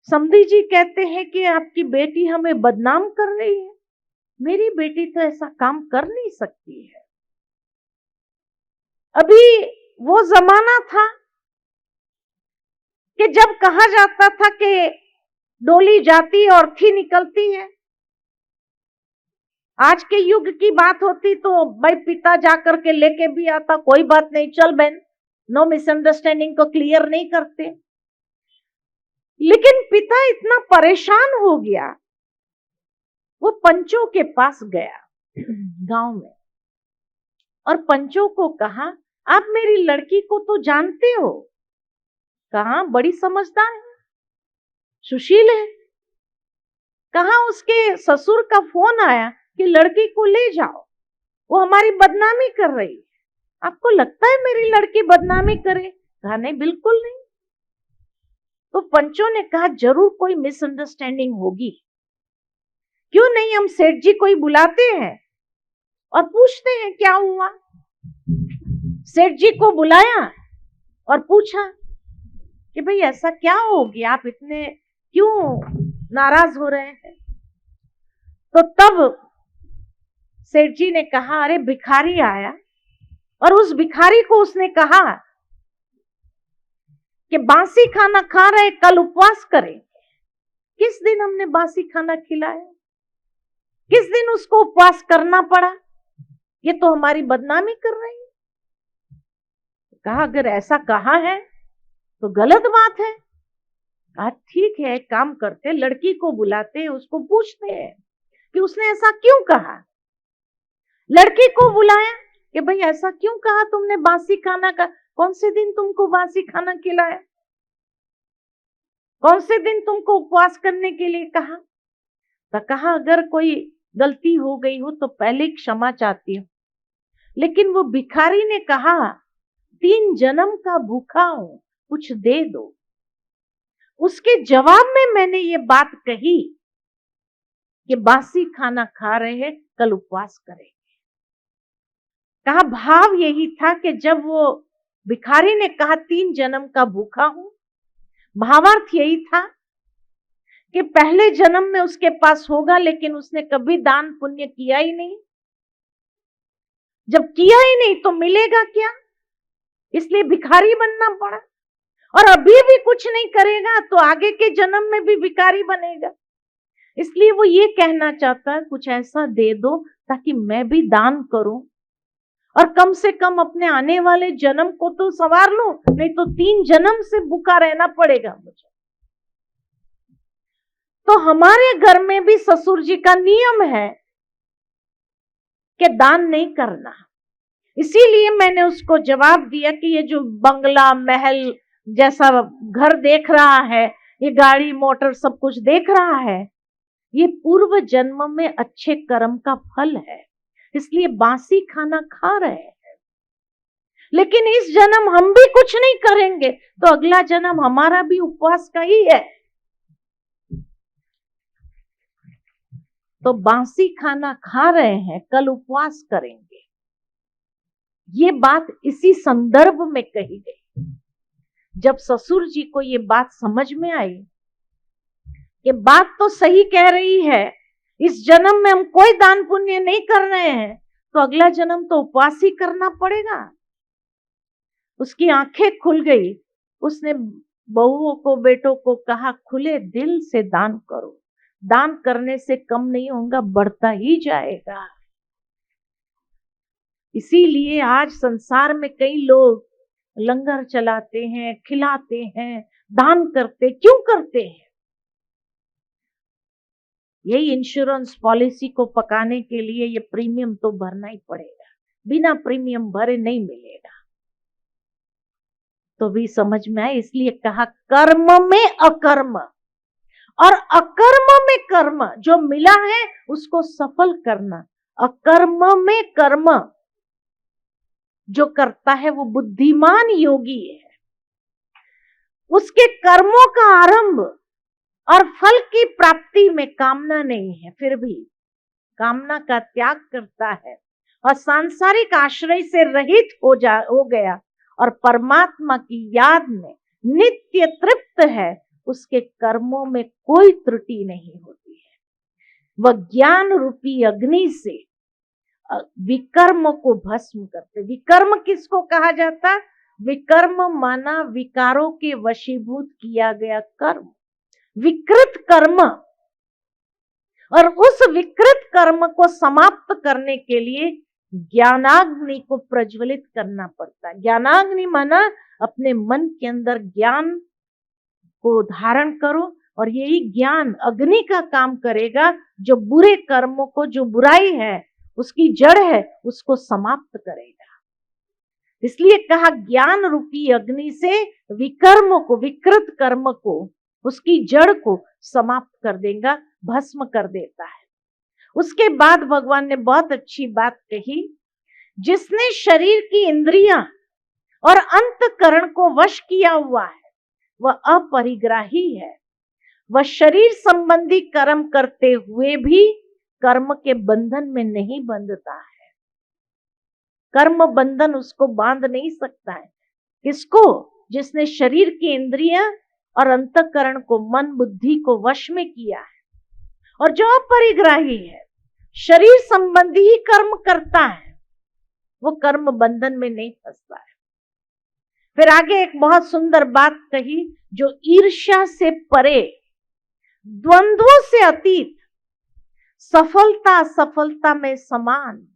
समधी जी कहते हैं कि आपकी बेटी हमें बदनाम कर रही है। मेरी बेटी तो ऐसा काम कर नहीं सकती है। अभी वो जमाना था कि जब कहा जाता था कि डोली जाती और थी निकलती है। आज के युग की बात होती तो भाई पिता जाकर के लेके भी आता, कोई बात नहीं, चल बहन, नो मिसअंडरस्टैंडिंग को क्लियर नहीं करते। लेकिन पिता इतना परेशान हो गया, वो पंचों के पास गया गांव में और पंचों को कहा, आप मेरी लड़की को तो जानते हो, कहा बड़ी समझदार है, सुशील है, कहा उसके ससुर का फोन आया कि लड़की को ले जाओ, वो हमारी बदनामी कर रही है, आपको लगता है मेरी लड़की बदनामी करे? कहा नहीं, बिल्कुल नहीं। तो पंचों ने कहा जरूर कोई मिसअंडरस्टैंडिंग होगी, क्यों नहीं हम सेठ जी को ही बुलाते हैं और पूछते हैं क्या हुआ। सेठ जी को बुलाया और पूछा कि भाई ऐसा क्या हो गया, आप इतने क्यों नाराज हो रहे हैं। तो तब सेठ जी ने कहा, अरे भिखारी आया और उस भिखारी को उसने कहा कि बासी खाना खा रहे, कल उपवास करें। किस दिन हमने बासी खाना खिलाया, किस दिन उसको उपवास करना पड़ा, ये तो हमारी बदनामी कर रही है। कहा अगर ऐसा कहा है तो गलत बात है। कहा ठीक है, एक काम करते, लड़की को बुलाते हैं, उसको पूछते हैं कि उसने ऐसा क्यों कहा। लड़की को बुलाया कि भाई ऐसा क्यों कहा तुमने बासी खाना का, कौन से दिन तुमको बासी खाना खिलाया, कौन से दिन तुमको उपवास करने के लिए कहा। तो कहा अगर कोई गलती हो गई हो तो पहले क्षमा चाहती हूं, लेकिन वो भिखारी ने कहा 3 जन्म का भूखा हूं, कुछ दे दो। उसके जवाब में मैंने ये बात कही कि बासी खाना खा रहे हैं, कल उपवास करेंगे। कहा भाव यही था कि जब वो भिखारी ने कहा 3 जन्म का भूखा हूं, भावार्थ यही था कि पहले जन्म में उसके पास होगा, लेकिन उसने कभी दान पुण्य किया ही नहीं। जब किया ही नहीं तो मिलेगा क्या, इसलिए भिखारी बनना पड़ा। और अभी भी कुछ नहीं करेगा तो आगे के जन्म में भी भिखारी बनेगा। इसलिए वो ये कहना चाहता है कुछ ऐसा दे दो ताकि मैं भी दान करूं और कम से कम अपने आने वाले जन्म को तो संवार लूं, नहीं तो 3 जन्म से भूखा रहना पड़ेगा मुझे। तो हमारे घर में भी ससुर जी का नियम है कि दान नहीं करना। इसीलिए मैंने उसको जवाब दिया कि ये जो बंगला महल जैसा घर देख रहा है, ये गाड़ी मोटर सब कुछ देख रहा है, ये पूर्व जन्म में अच्छे कर्म का फल है, इसलिए बासी खाना खा रहे हैं। लेकिन इस जन्म हम भी कुछ नहीं करेंगे तो अगला जन्म हमारा भी उपवास का ही है। तो बासी खाना खा रहे हैं, कल उपवास करेंगे। ये बात इसी संदर्भ में कही गई। जब ससुर जी को ये बात समझ में आई कि बात तो सही कह रही है, इस जन्म में हम कोई दान पुण्य नहीं कर रहे हैं तो अगला जन्म तो उपवास ही करना पड़ेगा। उसकी आंखें खुल गई। उसने बहुओं को, बेटों को कहा खुले दिल से दान करो, दान करने से कम नहीं होगा, बढ़ता ही जाएगा। इसीलिए आज संसार में कई लोग लंगर चलाते हैं, खिलाते हैं, दान करते, क्यों करते हैं? यही इंश्योरेंस पॉलिसी को पकाने के लिए ये प्रीमियम तो भरना ही पड़ेगा, बिना प्रीमियम भरे नहीं मिलेगा। तो भी समझ में आए, इसलिए कहा कर्म में अकर्म और अकर्म में कर्म। जो मिला है उसको सफल करना। अकर्म में कर्म जो करता है वो बुद्धिमान योगी है। उसके कर्मों का आरंभ और फल की प्राप्ति में कामना नहीं है, फिर भी कामना का त्याग करता है और सांसारिक आश्रय से रहित हो गया और परमात्मा की याद में नित्य तृप्त है। उसके कर्मों में कोई त्रुटि नहीं होती है। वह ज्ञान रूपी अग्नि से विकर्म को भस्म करते। विकर्म किसको कहा जाता? विकर्म माना विकारों के वशीभूत किया गया कर्म, विकृत कर्म। और उस विकृत कर्म को समाप्त करने के लिए ज्ञानाग्नि को प्रज्वलित करना पड़ता है। ज्ञानाग्नि माना अपने मन के अंदर ज्ञान को धारण करो और यही ज्ञान अग्नि का काम करेगा, जो बुरे कर्मों को, जो बुराई है उसकी जड़ है, उसको समाप्त करेगा। इसलिए कहा ज्ञान रूपी अग्नि से विकर्म को, विकृत कर्म को, उसकी जड़ को समाप्त कर देगा, भस्म कर देता है। उसके बाद भगवान ने बहुत अच्छी बात कही, जिसने शरीर की इंद्रियां और अंतकरण को वश किया हुआ है वह अपरिग्राही है। वह शरीर संबंधी कर्म करते हुए भी कर्म के बंधन में नहीं बंधता है। कर्म बंधन उसको बांध नहीं सकता है। किसको? जिसने शरीर की इंद्रियां और अंतकरण को, मन बुद्धि को वश में किया है। और जो अपरिग्राही है, शरीर संबंधी ही कर्म करता है, वो कर्म बंधन में नहीं फंसता है। फिर आगे एक बहुत सुंदर बात कही, जो ईर्ष्या से परे, द्वंद्वों से अतीत, सफलता असफलता में समान,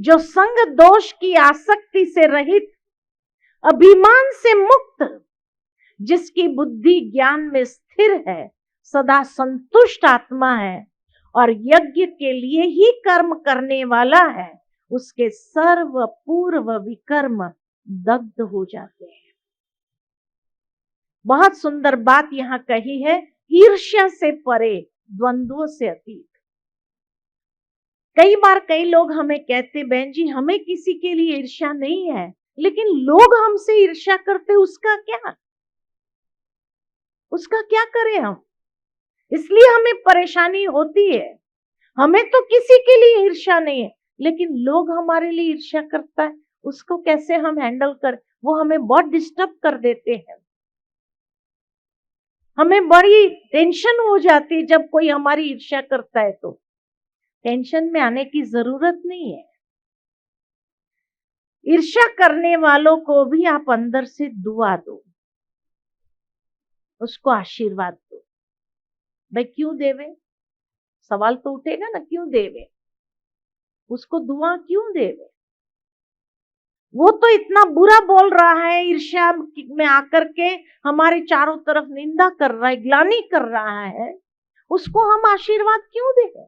जो संग दोष की आसक्ति से रहित, अभिमान से मुक्त, जिसकी बुद्धि ज्ञान में स्थिर है, सदा संतुष्ट आत्मा है और यज्ञ के लिए ही कर्म करने वाला है, उसके सर्व पूर्व विकर्म दग्ध हो जाते हैं। बहुत सुंदर बात यहां कही है, ईर्ष्या से परे, द्वंद्वों से अतीत। कई बार कई लोग हमें कहते, बहन जी हमें किसी के लिए ईर्ष्या नहीं है, लेकिन लोग हमसे ईर्ष्या करते, उसका क्या? उसका क्या करें हम? इसलिए हमें परेशानी होती है। हमें तो किसी के लिए ईर्ष्या नहीं है, लेकिन लोग हमारे लिए ईर्ष्या करता है, उसको कैसे हम हैंडल कर? वो हमें बहुत डिस्टर्ब कर देते हैं। हमें बड़ी टेंशन हो जाती है जब कोई हमारी ईर्ष्या करता है। तो टेंशन में आने की जरूरत नहीं है। ईर्ष्या करने वालों को भी आप अंदर से दुआ दो, उसको आशीर्वाद दो। भाई क्यों देवे? सवाल तो उठेगा ना, क्यों देवे? उसको दुआ क्यों देवे? वो तो इतना बुरा बोल रहा है, ईर्ष्या में आकर के हमारे चारों तरफ निंदा कर रहा है, ग्लानि कर रहा है, उसको हम आशीर्वाद क्यों दें?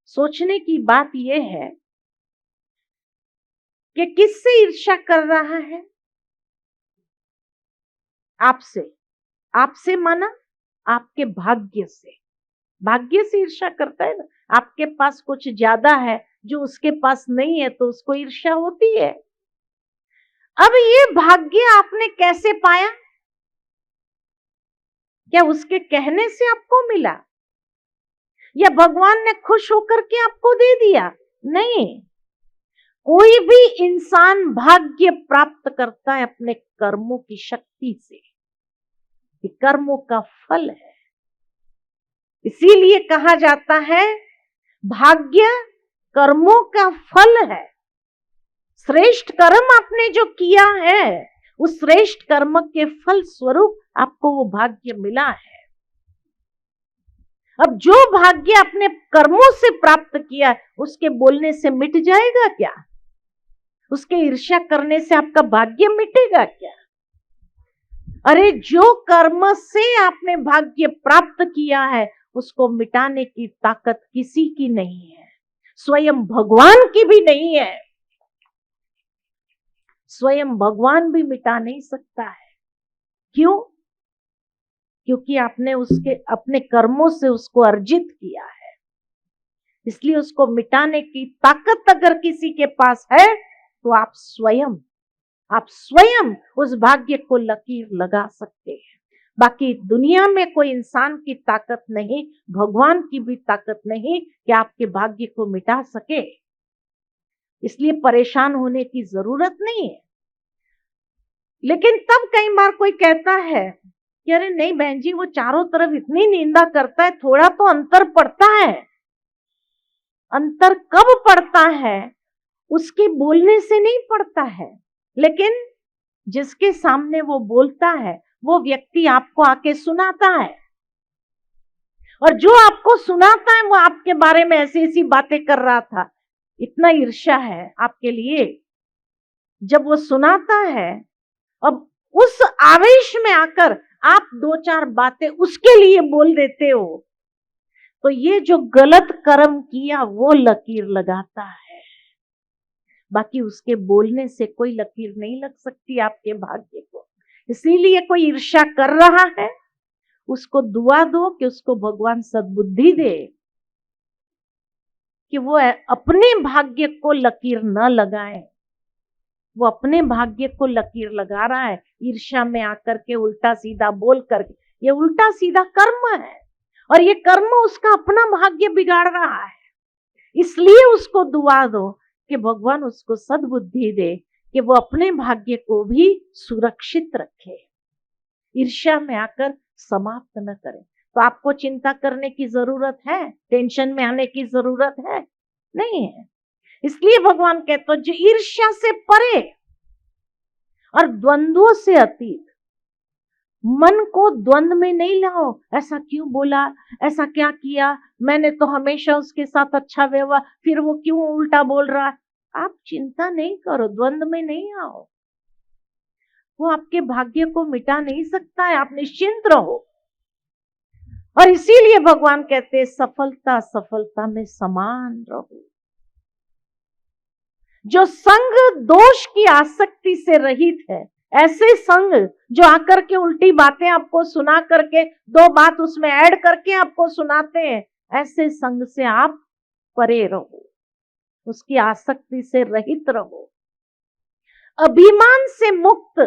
सोचने की बात यह है कि किससे ईर्ष्या कर रहा है? आपसे। आपसे माना आपके भाग्य से। भाग्य से ईर्ष्या करता है ना। आपके पास कुछ ज्यादा है जो उसके पास नहीं है, तो उसको ईर्ष्या होती है। अब ये भाग्य आपने कैसे पाया? क्या उसके कहने से आपको मिला, या भगवान ने खुश होकर के आपको दे दिया? नहीं, कोई भी इंसान भाग्य प्राप्त करता है अपने कर्मों की शक्ति से। ये कर्मों का फल है। इसीलिए कहा जाता है भाग्य कर्मों का फल है। श्रेष्ठ कर्म आपने जो किया है, उस श्रेष्ठ कर्म के फल स्वरूप आपको वो भाग्य मिला है। अब जो भाग्य अपने कर्मों से प्राप्त किया, उसके बोलने से मिट जाएगा क्या? उसके ईर्ष्या करने से आपका भाग्य मिटेगा क्या? अरे जो कर्म से आपने भाग्य प्राप्त किया है उसको मिटाने की ताकत किसी की नहीं है, स्वयं भगवान की भी नहीं है। स्वयं भगवान भी मिटा नहीं सकता है। क्यों? क्योंकि आपने उसके अपने कर्मों से उसको अर्जित किया है, इसलिए उसको मिटाने की ताकत अगर किसी के पास है तो आप स्वयं उस भाग्य को लकीर लगा सकते हैं। बाकी दुनिया में कोई इंसान की ताकत नहीं, भगवान की भी ताकत नहीं कि आपके भाग्य को मिटा सके। इसलिए परेशान होने की जरूरत नहीं है। लेकिन तब कई बार कोई कहता है कि अरे नहीं बहन जी, वो चारों तरफ इतनी निंदा करता है, थोड़ा तो अंतर पड़ता है। अंतर कब पड़ता है? उसके बोलने से नहीं पड़ता है, लेकिन जिसके सामने वो बोलता है वो व्यक्ति आपको आके सुनाता है, और जो आपको सुनाता है वो आपके बारे में ऐसी ऐसी बातें कर रहा था, इतना ईर्ष्या है आपके लिए। जब वो सुनाता है, अब उस आवेश में आकर आप दो चार बातें उसके लिए बोल देते हो, तो ये जो गलत कर्म किया वो लकीर लगाता है। बाकी उसके बोलने से कोई लकीर नहीं लग सकती आपके भाग्य को। इसीलिए कोई ईर्ष्या कर रहा है, उसको दुआ दो कि उसको भगवान सद्बुद्धि दे कि वो अपने भाग्य को लकीर न लगाए। वो अपने भाग्य को लकीर लगा रहा है ईर्ष्या में आकर के, उल्टा सीधा बोल करके। ये उल्टा सीधा कर्म है, और ये कर्म उसका अपना भाग्य बिगाड़ रहा है। इसलिए उसको दुआ दो कि भगवान उसको सद्बुद्धि दे कि वो अपने भाग्य को भी सुरक्षित रखे, ईर्ष्या में आकर समाप्त न करे। तो आपको चिंता करने की जरूरत है, टेंशन में आने की जरूरत है नहीं है। इसलिए भगवान कहते हैं जो ईर्ष्या से परे और द्वंद्वों से अतीत, मन को द्वंद्व में नहीं लाओ। ऐसा क्यों बोला, ऐसा क्या किया, मैंने तो हमेशा उसके साथ अच्छा व्यवहार, फिर वो क्यों उल्टा बोल रहा है। आप चिंता नहीं करो, द्वंद्व में नहीं आओ। वो आपके भाग्य को मिटा नहीं सकता है, आप निश्चिंत रहो। और इसीलिए भगवान कहते हैं सफलता सफलता में समान रहो। जो संग दोष की आसक्ति से रहित है, ऐसे संग जो आकर के उल्टी बातें आपको सुना करके दो बात उसमें ऐड करके आपको सुनाते हैं, ऐसे संग से आप परे रहो, उसकी आसक्ति से रहित रहो। अभिमान से मुक्त,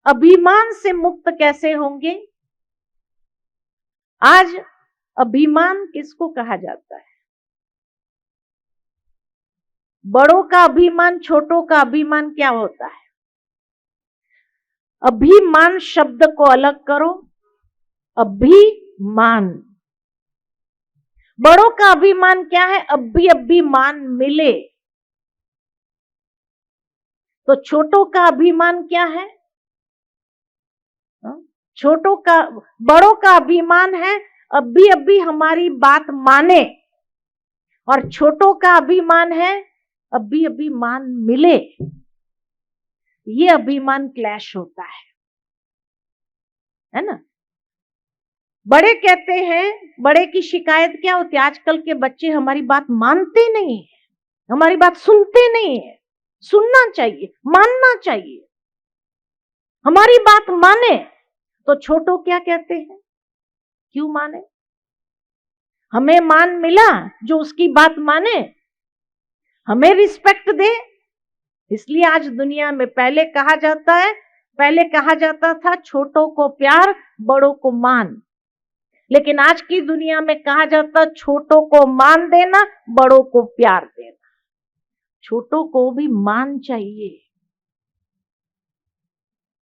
अभिमान से मुक्त कैसे होंगे? आज अभिमान किसको कहा जाता है? बड़ों का अभिमान, छोटों का अभिमान क्या होता है? अभिमान शब्द को अलग करो, अभिमान। बड़ों का अभिमान क्या है? अभिमान मिले। तो छोटों का अभिमान क्या है? छोटों का, बड़ों का अभिमान है अभी हमारी बात माने, और छोटों का अभिमान है अभी मान मिले। ये अभिमान क्लैश होता है ना। बड़े कहते हैं, बड़े की शिकायत क्या होती है? आजकल के बच्चे हमारी बात मानते नहीं है, हमारी बात सुनते नहीं है। सुनना चाहिए, मानना चाहिए, हमारी बात माने। तो छोटों क्या कहते हैं? क्यों माने? हमें मान मिला, जो उसकी बात माने, हमें रिस्पेक्ट दे। इसलिए आज दुनिया में पहले कहा जाता था छोटों को प्यार, बड़ों को मान। लेकिन आज की दुनिया में कहा जाता छोटों को मान देना, बड़ों को प्यार देना। छोटों को भी मान चाहिए,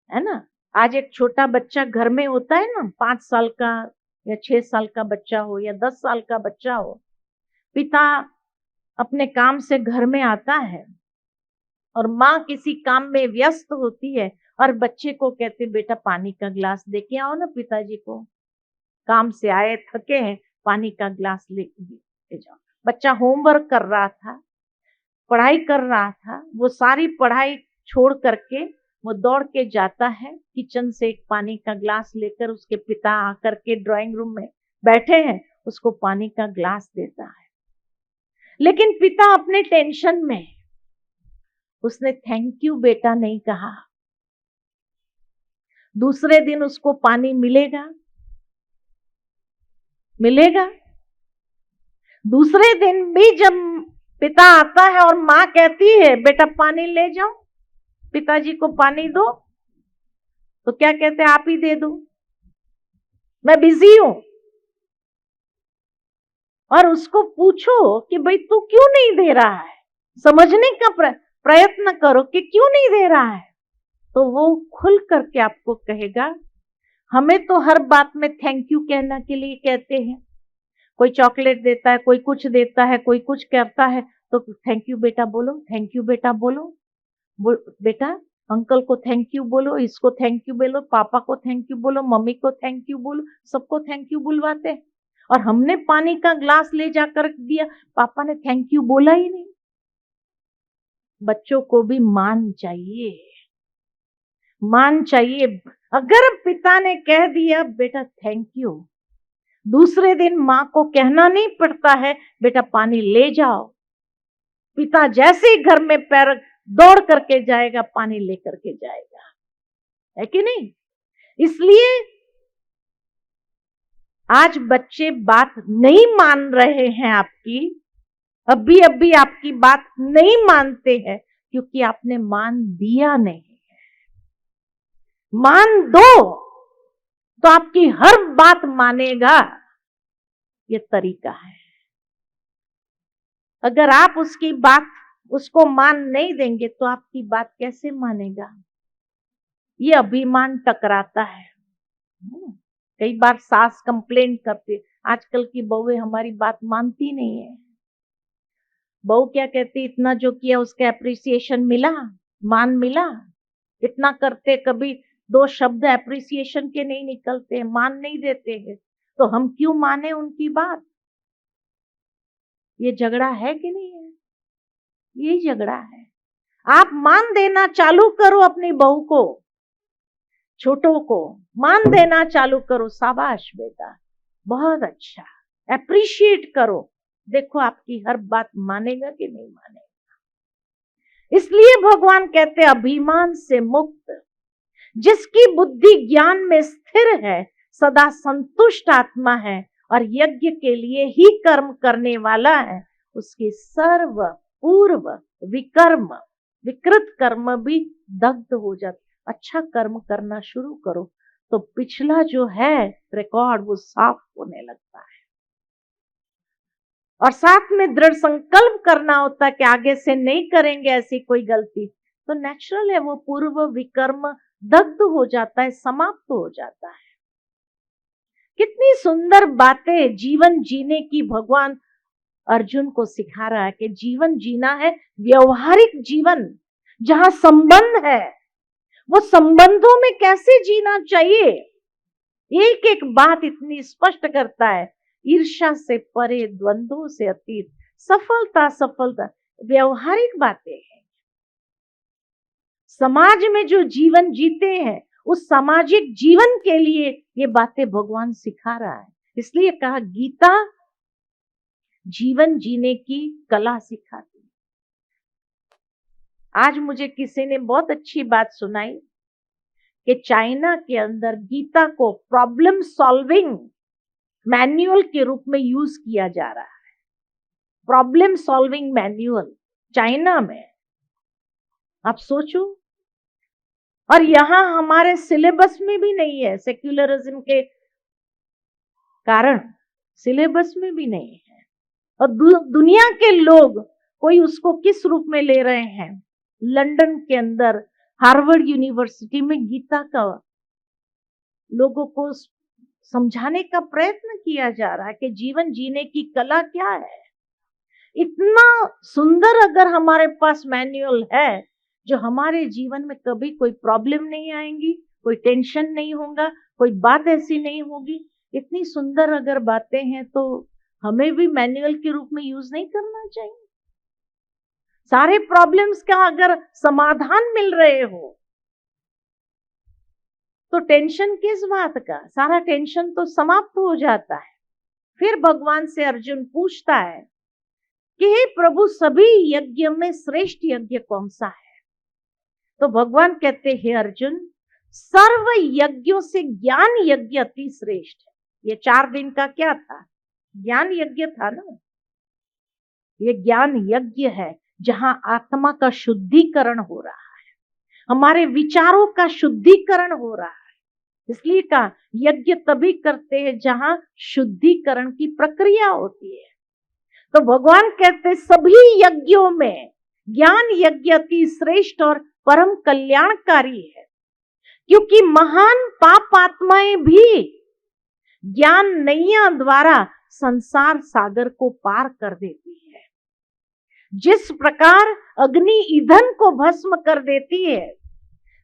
है ना। आज एक छोटा बच्चा घर में होता है ना, 5 साल का या 6 साल का बच्चा हो या 10 साल का बच्चा हो, पिता अपने काम से घर में आता है और माँ किसी काम में व्यस्त होती है, और बच्चे को कहते बेटा पानी का ग्लास देके आओ ना, पिताजी को काम से आए थके हैं, पानी का ग्लास लेके जाओ। बच्चा होमवर्क कर रहा था, पढ़ाई कर रहा था, वो सारी पढ़ाई छोड़ करके वो दौड़ के जाता है किचन से, एक पानी का ग्लास लेकर उसके पिता आकर के ड्राइंग रूम में बैठे हैं, उसको पानी का ग्लास देता है। लेकिन पिता अपने टेंशन में, उसने थैंक यू बेटा नहीं कहा। दूसरे दिन उसको पानी मिलेगा? मिलेगा। दूसरे दिन भी जब पिता आता है और माँ कहती है बेटा पानी ले जाओ, पिताजी को पानी दो, तो क्या कहते हैं, आप ही दे दो, मैं बिजी हूं। और उसको पूछो कि भाई तू क्यों नहीं दे रहा है, समझने का प्रयत्न करो कि क्यों नहीं दे रहा है, तो वो खुल करके आपको कहेगा हमें तो हर बात में थैंक यू कहने के लिए कहते हैं। कोई चॉकलेट देता है, कोई कुछ देता है, कोई कुछ करता है, तो थैंक यू बेटा बोलो, थैंक यू बेटा बोलो, बेटा अंकल को थैंक यू बोलो, इसको थैंक यू बोलो, पापा को थैंक यू बोलो, मम्मी को थैंक यू बोलो, सबको थैंक यू बुलवाते हैं। और हमने पानी का ग्लास ले जाकर दिया, पापा ने थैंक यू बोला ही नहीं। बच्चों को भी मान चाहिए, मान चाहिए। अगर पिता ने कह दिया बेटा थैंक यू, दूसरे दिन माँ को कहना नहीं पड़ता है बेटा पानी ले जाओ। पिता जैसे ही घर में पैर दौड़ करके जाएगा, पानी लेकर के जाएगा, है कि नहीं? इसलिए आज बच्चे बात नहीं मान रहे हैं आपकी, अभी अभी आपकी बात नहीं मानते हैं क्योंकि आपने मान दिया नहीं है। मान दो तो आपकी हर बात मानेगा, ये तरीका है। अगर आप उसकी बात उसको मान नहीं देंगे तो आपकी बात कैसे मानेगा? ये अभिमान टकराता है। कई बार सास कंप्लेंट करती, आजकल की बहुएं हमारी बात मानती नहीं है। बहू क्या कहती, इतना जो किया उसका एप्रिसिएशन मिला, मान मिला, इतना करते कभी दो शब्द एप्रिसिएशन के नहीं निकलते, मान नहीं देते हैं, तो हम क्यों माने उनकी बात? ये झगड़ा है कि नहीं है? ये झगड़ा है। आप मान देना चालू करो, अपनी बहू को, छोटों को मान देना चालू करो, शाबाश बेटा बहुत अच्छा, एप्रिशिएट करो, देखो आपकी हर बात मानेगा कि नहीं मानेगा। इसलिए भगवान कहते अभिमान से मुक्त, जिसकी बुद्धि ज्ञान में स्थिर है, सदा संतुष्ट आत्मा है और यज्ञ के लिए ही कर्म करने वाला है, उसकी सर्व पूर्व विकर्म विकृत कर्म भी दग्ध हो जाता। अच्छा कर्म करना शुरू करो तो पिछला जो है रिकॉर्ड वो साफ होने लगता है। और साथ में दृढ़ संकल्प करना होता है कि आगे से नहीं करेंगे ऐसी कोई गलती, तो नेचुरल है वो पूर्व विकर्म दग्ध हो जाता है, समाप्त हो जाता है। कितनी सुंदर बातें जीवन जीने की भगवान अर्जुन को सिखा रहा है कि जीवन जीना है व्यवहारिक जीवन, जहां संबंध है वो संबंधों में कैसे जीना चाहिए। एक एक बात इतनी स्पष्ट करता है, ईर्ष्या से परे, द्वंद्वों से अतीत, सफलता सफलता, व्यवहारिक बातें हैं। समाज में जो जीवन जीते हैं उस सामाजिक जीवन के लिए ये बातें भगवान सिखा रहा है। इसलिए कहा गीता जीवन जीने की कला सिखाती। आज मुझे किसी ने बहुत अच्छी बात सुनाई कि चाइना के अंदर गीता को प्रॉब्लम सॉल्विंग मैनुअल के रूप में यूज किया जा रहा है। प्रॉब्लम सॉल्विंग मैनुअल चाइना में, आप सोचो। और यहां हमारे सिलेबस में भी नहीं है, सेक्युलरिज्म के कारण सिलेबस में भी नहीं है। और दुनिया के लोग कोई उसको किस रूप में ले रहे हैं? लंदन के अंदर हार्वर्ड यूनिवर्सिटी में गीता का लोगों को समझाने का प्रयत्न किया जा रहा है कि जीवन जीने की कला क्या है। इतना सुंदर अगर हमारे पास मैनुअल है जो हमारे जीवन में कभी कोई प्रॉब्लम नहीं आएंगी, कोई टेंशन नहीं होगा, कोई बात ऐसी नहीं होगी। इतनी सुंदर अगर बातें हैं तो हमें भी मैनुअल के रूप में यूज नहीं करना चाहिए। सारे प्रॉब्लम्स का अगर समाधान मिल रहे हो तो टेंशन किस बात का, सारा टेंशन तो समाप्त हो जाता है। फिर भगवान से अर्जुन पूछता है कि हे प्रभु, सभी यज्ञ में श्रेष्ठ यज्ञ कौन सा है? तो भगवान कहते हैं, अर्जुन, सर्व यज्ञों से ज्ञान यज्ञ अति श्रेष्ठ है। ये 4 दिन का क्या था? ज्ञान यज्ञ था ना। ये ज्ञान यज्ञ है जहां आत्मा का शुद्धिकरण हो रहा है, हमारे विचारों का शुद्धिकरण हो रहा है। इसलिए कहा यज्ञ तभी करते हैं जहां शुद्धिकरण की प्रक्रिया होती है। तो भगवान कहते सभी यज्ञों में ज्ञान यज्ञ अति श्रेष्ठ और परम कल्याणकारी है, क्योंकि महान पाप आत्माएं भी ज्ञान नैया द्वारा संसार सागर को पार कर देती है। जिस प्रकार अग्नि ईंधन को भस्म कर देती है,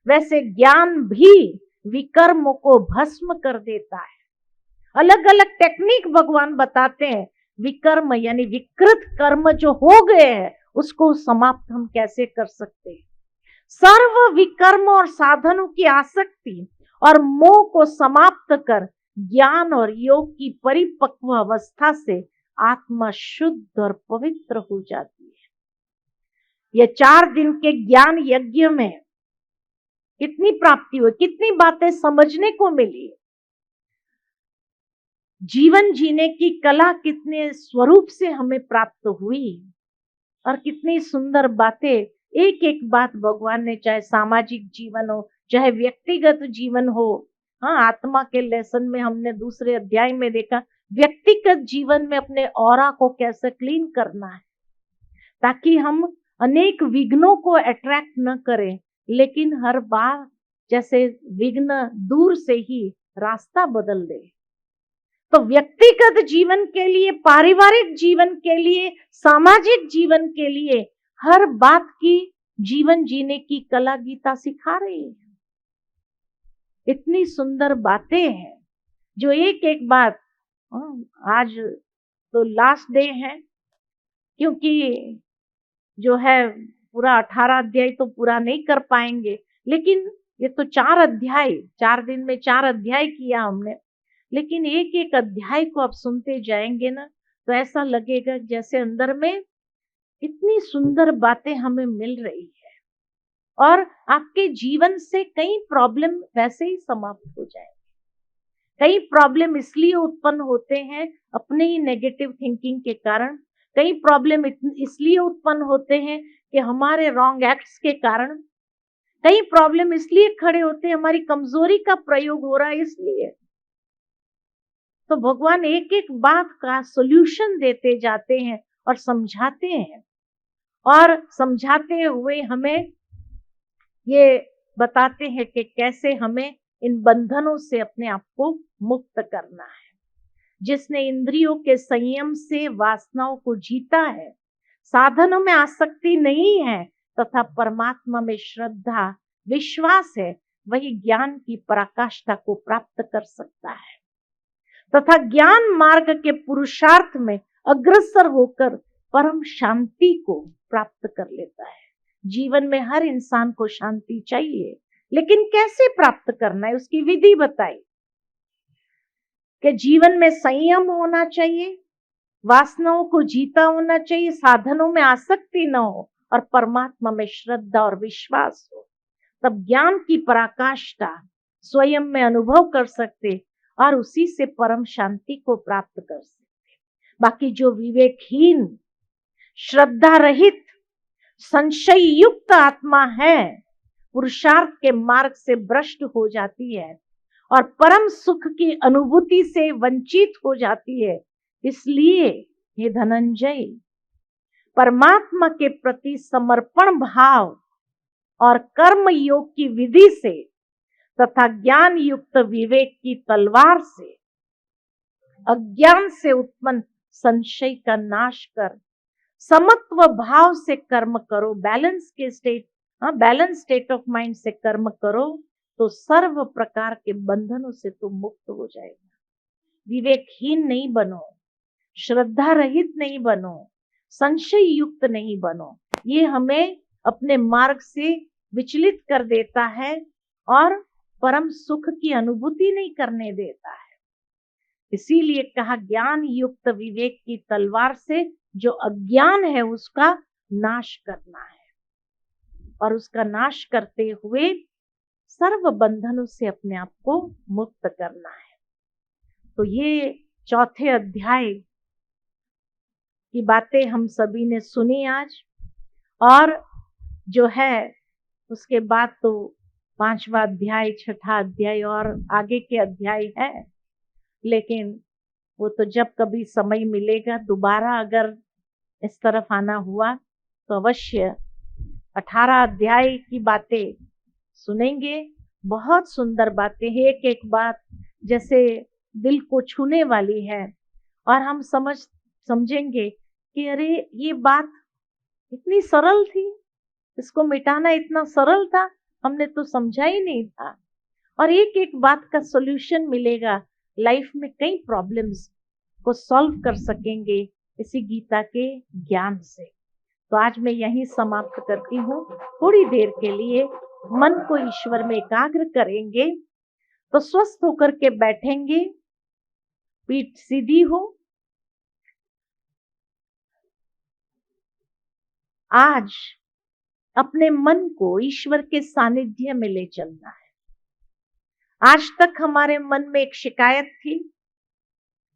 वैसे ज्ञान भी विकर्मों को भस्म कर देता है। अलग अलग टेक्निक भगवान बताते हैं। विकर्म यानी विकृत कर्म जो हो गए हैं, उसको समाप्त हम कैसे कर सकते हैं। सर्व विकर्म और साधनों की आसक्ति और मोह को समाप्त कर ज्ञान और योग की परिपक्व अवस्था से आत्मा शुद्ध और पवित्र हो जाती है। ये 4 दिन के ज्ञान यज्ञ में कितनी प्राप्ति हुई, कितनी बातें समझने को मिली। जीवन जीने की कला कितने स्वरूप से हमें प्राप्त हुई और कितनी सुंदर बातें, एक एक बात भगवान ने, चाहे सामाजिक जीवन हो, चाहे व्यक्तिगत जीवन हो। हाँ, आत्मा के लेसन में हमने दूसरे अध्याय में देखा व्यक्तिगत जीवन में अपने ऑरा को कैसे क्लीन करना है, ताकि हम अनेक विघ्नों को अट्रैक्ट न करें, लेकिन हर बार जैसे विघ्न दूर से ही रास्ता बदल दे। तो व्यक्तिगत जीवन के लिए, पारिवारिक जीवन के लिए, सामाजिक जीवन के लिए हर बात की जीवन जीने की कला गीता सिखा रही है। इतनी सुंदर बातें हैं जो एक एक बात, आज तो लास्ट डे है, क्योंकि जो है पूरा 18 अध्याय तो पूरा नहीं कर पाएंगे, लेकिन ये तो 4 अध्याय, 4 दिन में 4 अध्याय किया हमने। लेकिन एक एक अध्याय को आप सुनते जाएंगे ना, तो ऐसा लगेगा जैसे अंदर में इतनी सुंदर बातें हमें मिल रही है, और आपके जीवन से कई प्रॉब्लम वैसे ही समाप्त हो जाएंगे। कई प्रॉब्लम इसलिए उत्पन्न होते हैं अपने ही नेगेटिव थिंकिंग के कारण, कई प्रॉब्लम इसलिए उत्पन्न होते हैं कि हमारे रॉन्ग एक्ट्स के कारण, कई प्रॉब्लम इसलिए खड़े होते हैं हमारी कमजोरी का प्रयोग हो रहा है इसलिए। तो भगवान एक एक बात का सॉल्यूशन देते जाते हैं और समझाते हैं, और समझाते हुए हमें ये बताते हैं कि कैसे हमें इन बंधनों से अपने आप को मुक्त करना है। जिसने इंद्रियों के संयम से वासनाओं को जीता है, साधनों में आसक्ति नहीं है तथा परमात्मा में श्रद्धा विश्वास है, वही ज्ञान की पराकाष्ठा को प्राप्त कर सकता है तथा ज्ञान मार्ग के पुरुषार्थ में अग्रसर होकर परम शांति को प्राप्त कर लेता है। जीवन में हर इंसान को शांति चाहिए, लेकिन कैसे प्राप्त करना है उसकी विधि बताई कि जीवन में संयम होना चाहिए, वासनाओं को जीता होना चाहिए, साधनों में आसक्ति न हो और परमात्मा में श्रद्धा और विश्वास हो। तब ज्ञान की पराकाष्ठा स्वयं में अनुभव कर सकते और उसी से परम शांति को प्राप्त कर सकते। बाकी जो विवेकहीन, श्रद्धा रहित, संशय युक्त आत्मा है, पुरुषार्थ के मार्ग से भ्रष्ट हो जाती है और परम सुख की अनुभूति से वंचित हो जाती है। इसलिए हे धनंजय, परमात्मा के प्रति समर्पण भाव और कर्म योग की विधि से तथा ज्ञान युक्त विवेक की तलवार से अज्ञान से उत्पन्न संशय का नाश कर समत्व भाव से कर्म करो। बैलेंस स्टेट ऑफ माइंड से कर्म करो तो सर्व प्रकार के बंधनों से तुम मुक्त हो जाएगा। विवेकहीन नहीं बनो, श्रद्धा रहित नहीं बनो, संशय युक्त नहीं बनो। ये हमें अपने मार्ग से विचलित कर देता है और परम सुख की अनुभूति नहीं करने देता है। इसीलिए कहा ज्ञान युक्त विवेक की तलवार से जो अज्ञान है उसका नाश करना है, और उसका नाश करते हुए सर्व बंधनों से अपने आप को मुक्त करना है। तो ये चौथे अध्याय की बातें हम सभी ने सुनी आज, और जो है उसके बाद तो 5वां अध्याय, 6ठा अध्याय और आगे के अध्याय है। लेकिन वो तो जब कभी समय मिलेगा, दोबारा अगर इस तरफ आना हुआ तो अवश्य 18 अध्याय की बातें सुनेंगे। बहुत सुंदर बातें हैं, एक एक बात जैसे दिल को छूने वाली है, और हम समझेंगे कि अरे ये बात इतनी सरल थी, इसको मिटाना इतना सरल था, हमने तो समझा ही नहीं था। और एक एक बात का सॉल्यूशन मिलेगा, लाइफ में कई प्रॉब्लम्स को सॉल्व कर सकेंगे इसी गीता के ज्ञान से। तो आज मैं यहीं समाप्त करती हूँ। थोड़ी देर के लिए मन को ईश्वर में एकाग्र करेंगे, तो स्वस्थ होकर के बैठेंगे, पीठ सीधी हो। आज अपने मन को ईश्वर के सानिध्य में ले चलना है। आज तक हमारे मन में एक शिकायत थी,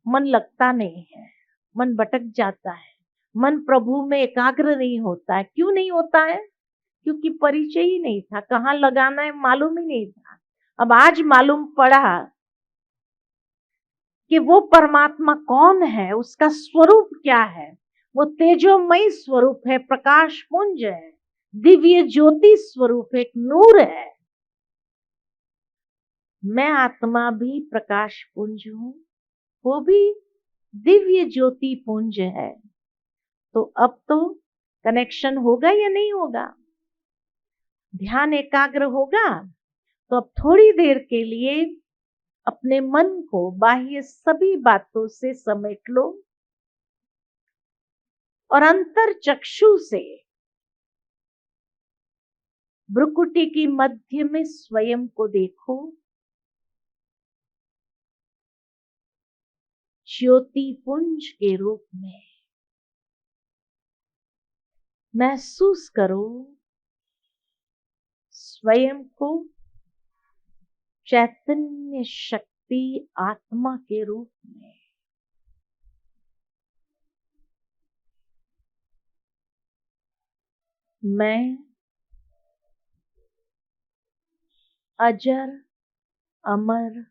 मन लगता नहीं है, मन भटक जाता है, मन प्रभु में एकाग्र नहीं होता है। क्यों नहीं होता है? क्योंकि परिचय ही नहीं था, कहाँ लगाना है मालूम ही नहीं था। अब आज मालूम पड़ा कि वो परमात्मा कौन है, उसका स्वरूप क्या है। वो तेजोमयी स्वरूप है, प्रकाश पुंज है, दिव्य ज्योति स्वरूप, एक नूर है। मैं आत्मा भी प्रकाश पुंज हूं, वो भी दिव्य ज्योति पुंज है। तो अब तो कनेक्शन होगा या नहीं होगा? ध्यान एकाग्र होगा। तो अब थोड़ी देर के लिए अपने मन को बाह्य सभी बातों से समेट लो, और अंतर चक्षु से भ्रुकुटी की मध्य में स्वयं को देखो, ज्योति पुंज के रूप में। महसूस करो स्वयं को चैतन्य शक्ति आत्मा के रूप में। मैं अजर अमर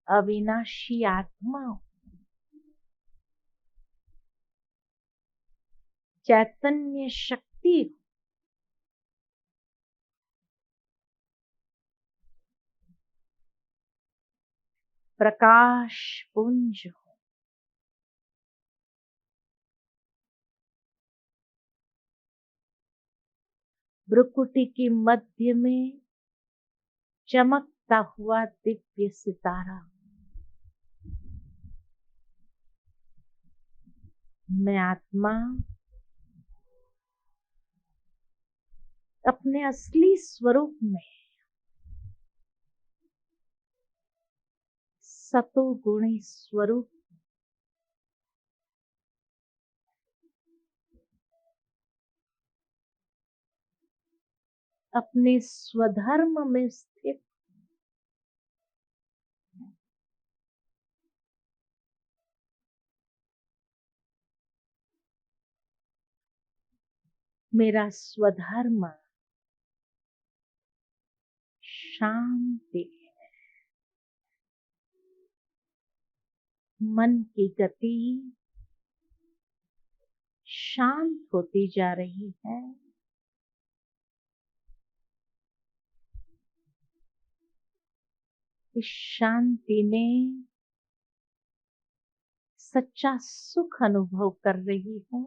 अविनाशी आत्मा हूं, चैतन्य शक्ति हूं। प्रकाश पुंज हूं। भ्रुकुटी की मध्य में चमकता हुआ दिव्य सितारा। मैं आत्मा अपने असली स्वरूप में सतोगुणी स्वरूप, अपने स्वधर्म में स्थित, मेरा स्वधर्म शांति है। मन की गति शांत होती जा रही है। इस शांति में सच्चा सुख अनुभव कर रही हूं।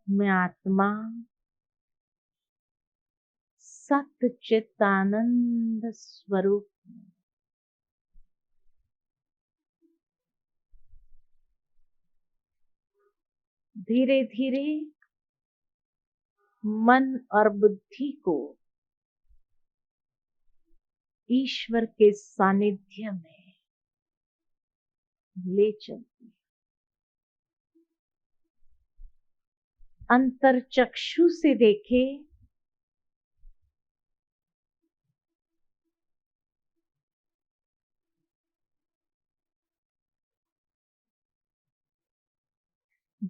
मैं आत्मा सत चित आनंद स्वरूप हूं। धीरे धीरे मन और बुद्धि को ईश्वर के सानिध्य में ले चलती। अंतर चक्षु से देखे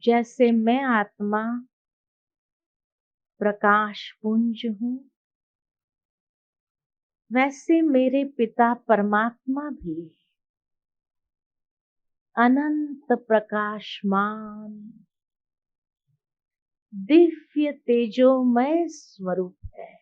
जैसे मैं आत्मा प्रकाश पुंज हूं, वैसे मेरे पिता परमात्मा भी अनंत प्रकाशमान दिव्य तेजोमय स्वरूप है।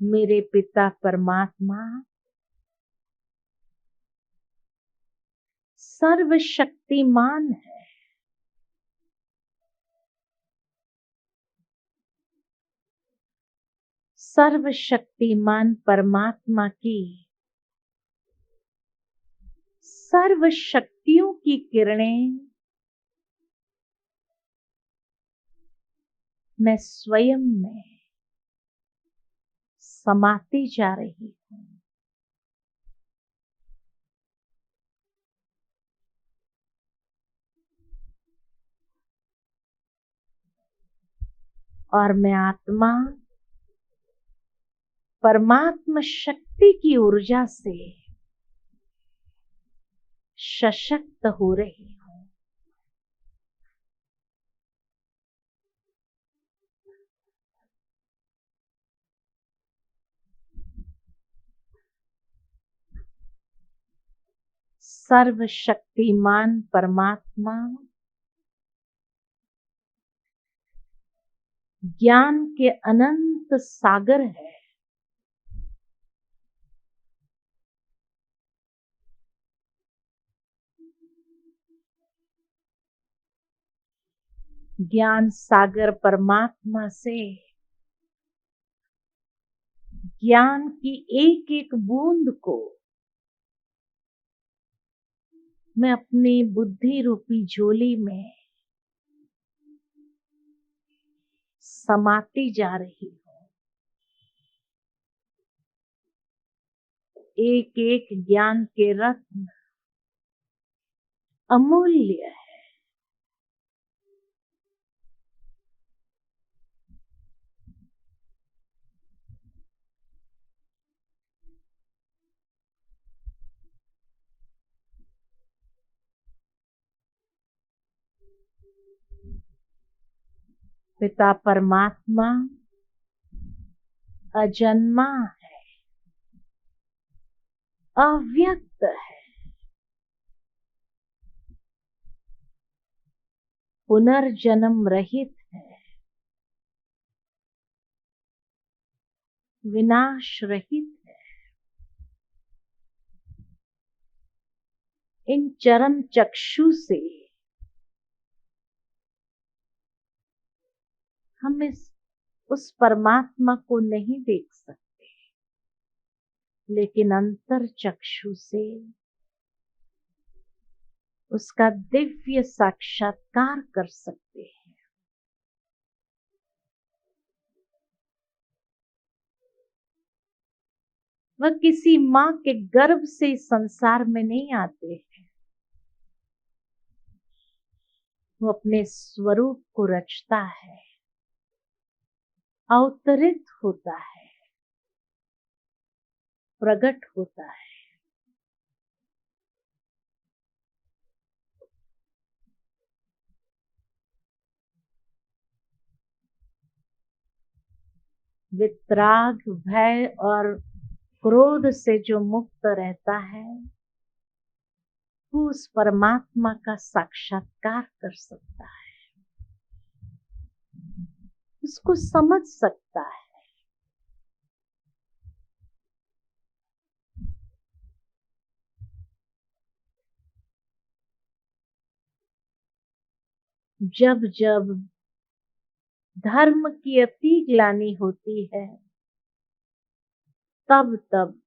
मेरे पिता परमात्मा सर्वशक्तिमान है। सर्वशक्तिमान परमात्मा की सर्व शक्तियों की किरणें मैं स्वयं में समाती जा रही हूं। और मैं आत्मा परमात्मा शक्ति की ऊर्जा से सशक्त हो रही हूं। सर्वशक्तिमान परमात्मा ज्ञान के अनंत सागर है। ज्ञान सागर परमात्मा से ज्ञान की एक एक बूंद को मैं अपनी बुद्धि रूपी झोली में समाती जा रही हूं। एक एक ज्ञान के रत्न अमूल्य है। पिता परमात्मा अजन्मा है, अव्यक्त है, पुनर्जन्म रहित है, विनाश रहित है। इन चरम चक्षु से हम उस परमात्मा को नहीं देख सकते, लेकिन अंतर चक्षु से उसका दिव्य साक्षात्कार कर सकते हैं। वह किसी माँ के गर्भ से संसार में नहीं आते हैं, वो अपने स्वरूप को रचता है, अवतरित होता है, प्रकट होता है। वितराग, भय और क्रोध से जो मुक्त रहता है, वो उस परमात्मा का साक्षात्कार कर सकता है, उसको समझ सकता है। जब जब धर्म की अति ग्लानि होती है, तब तब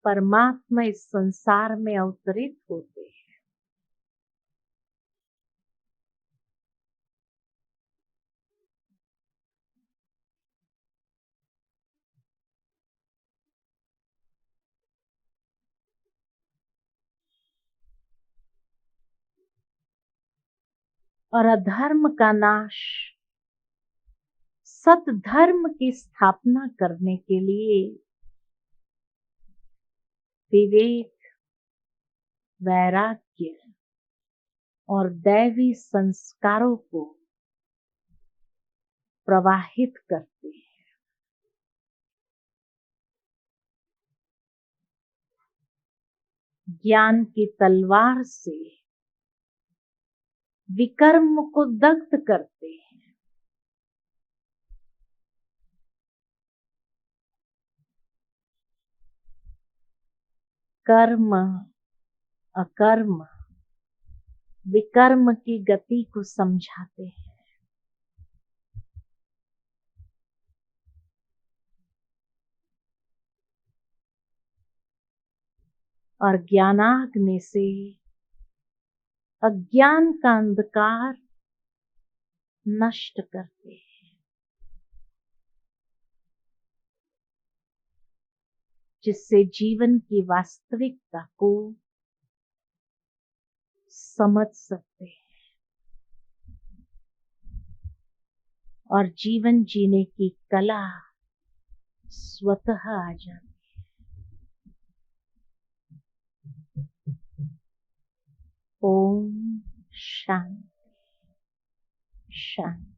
परमात्मा इस संसार में अवतरित होते हैं। और अधर्म का नाश, सत धर्म की स्थापना करने के लिए विवेक, वैराग्य और दैवी संस्कारों को प्रवाहित करते हैं। ज्ञान की तलवार से विकर्म को दग्ध करते हैं। कर्म, अकर्म, विकर्म की गति को समझाते हैं। और ज्ञानाग्नि से अज्ञान का अंधकार नष्ट करते हैं। जिससे जीवन की वास्तविकता को समझ सकते हैं और जीवन जीने की कला स्वतः आ जाती है। ओम शांति शांति।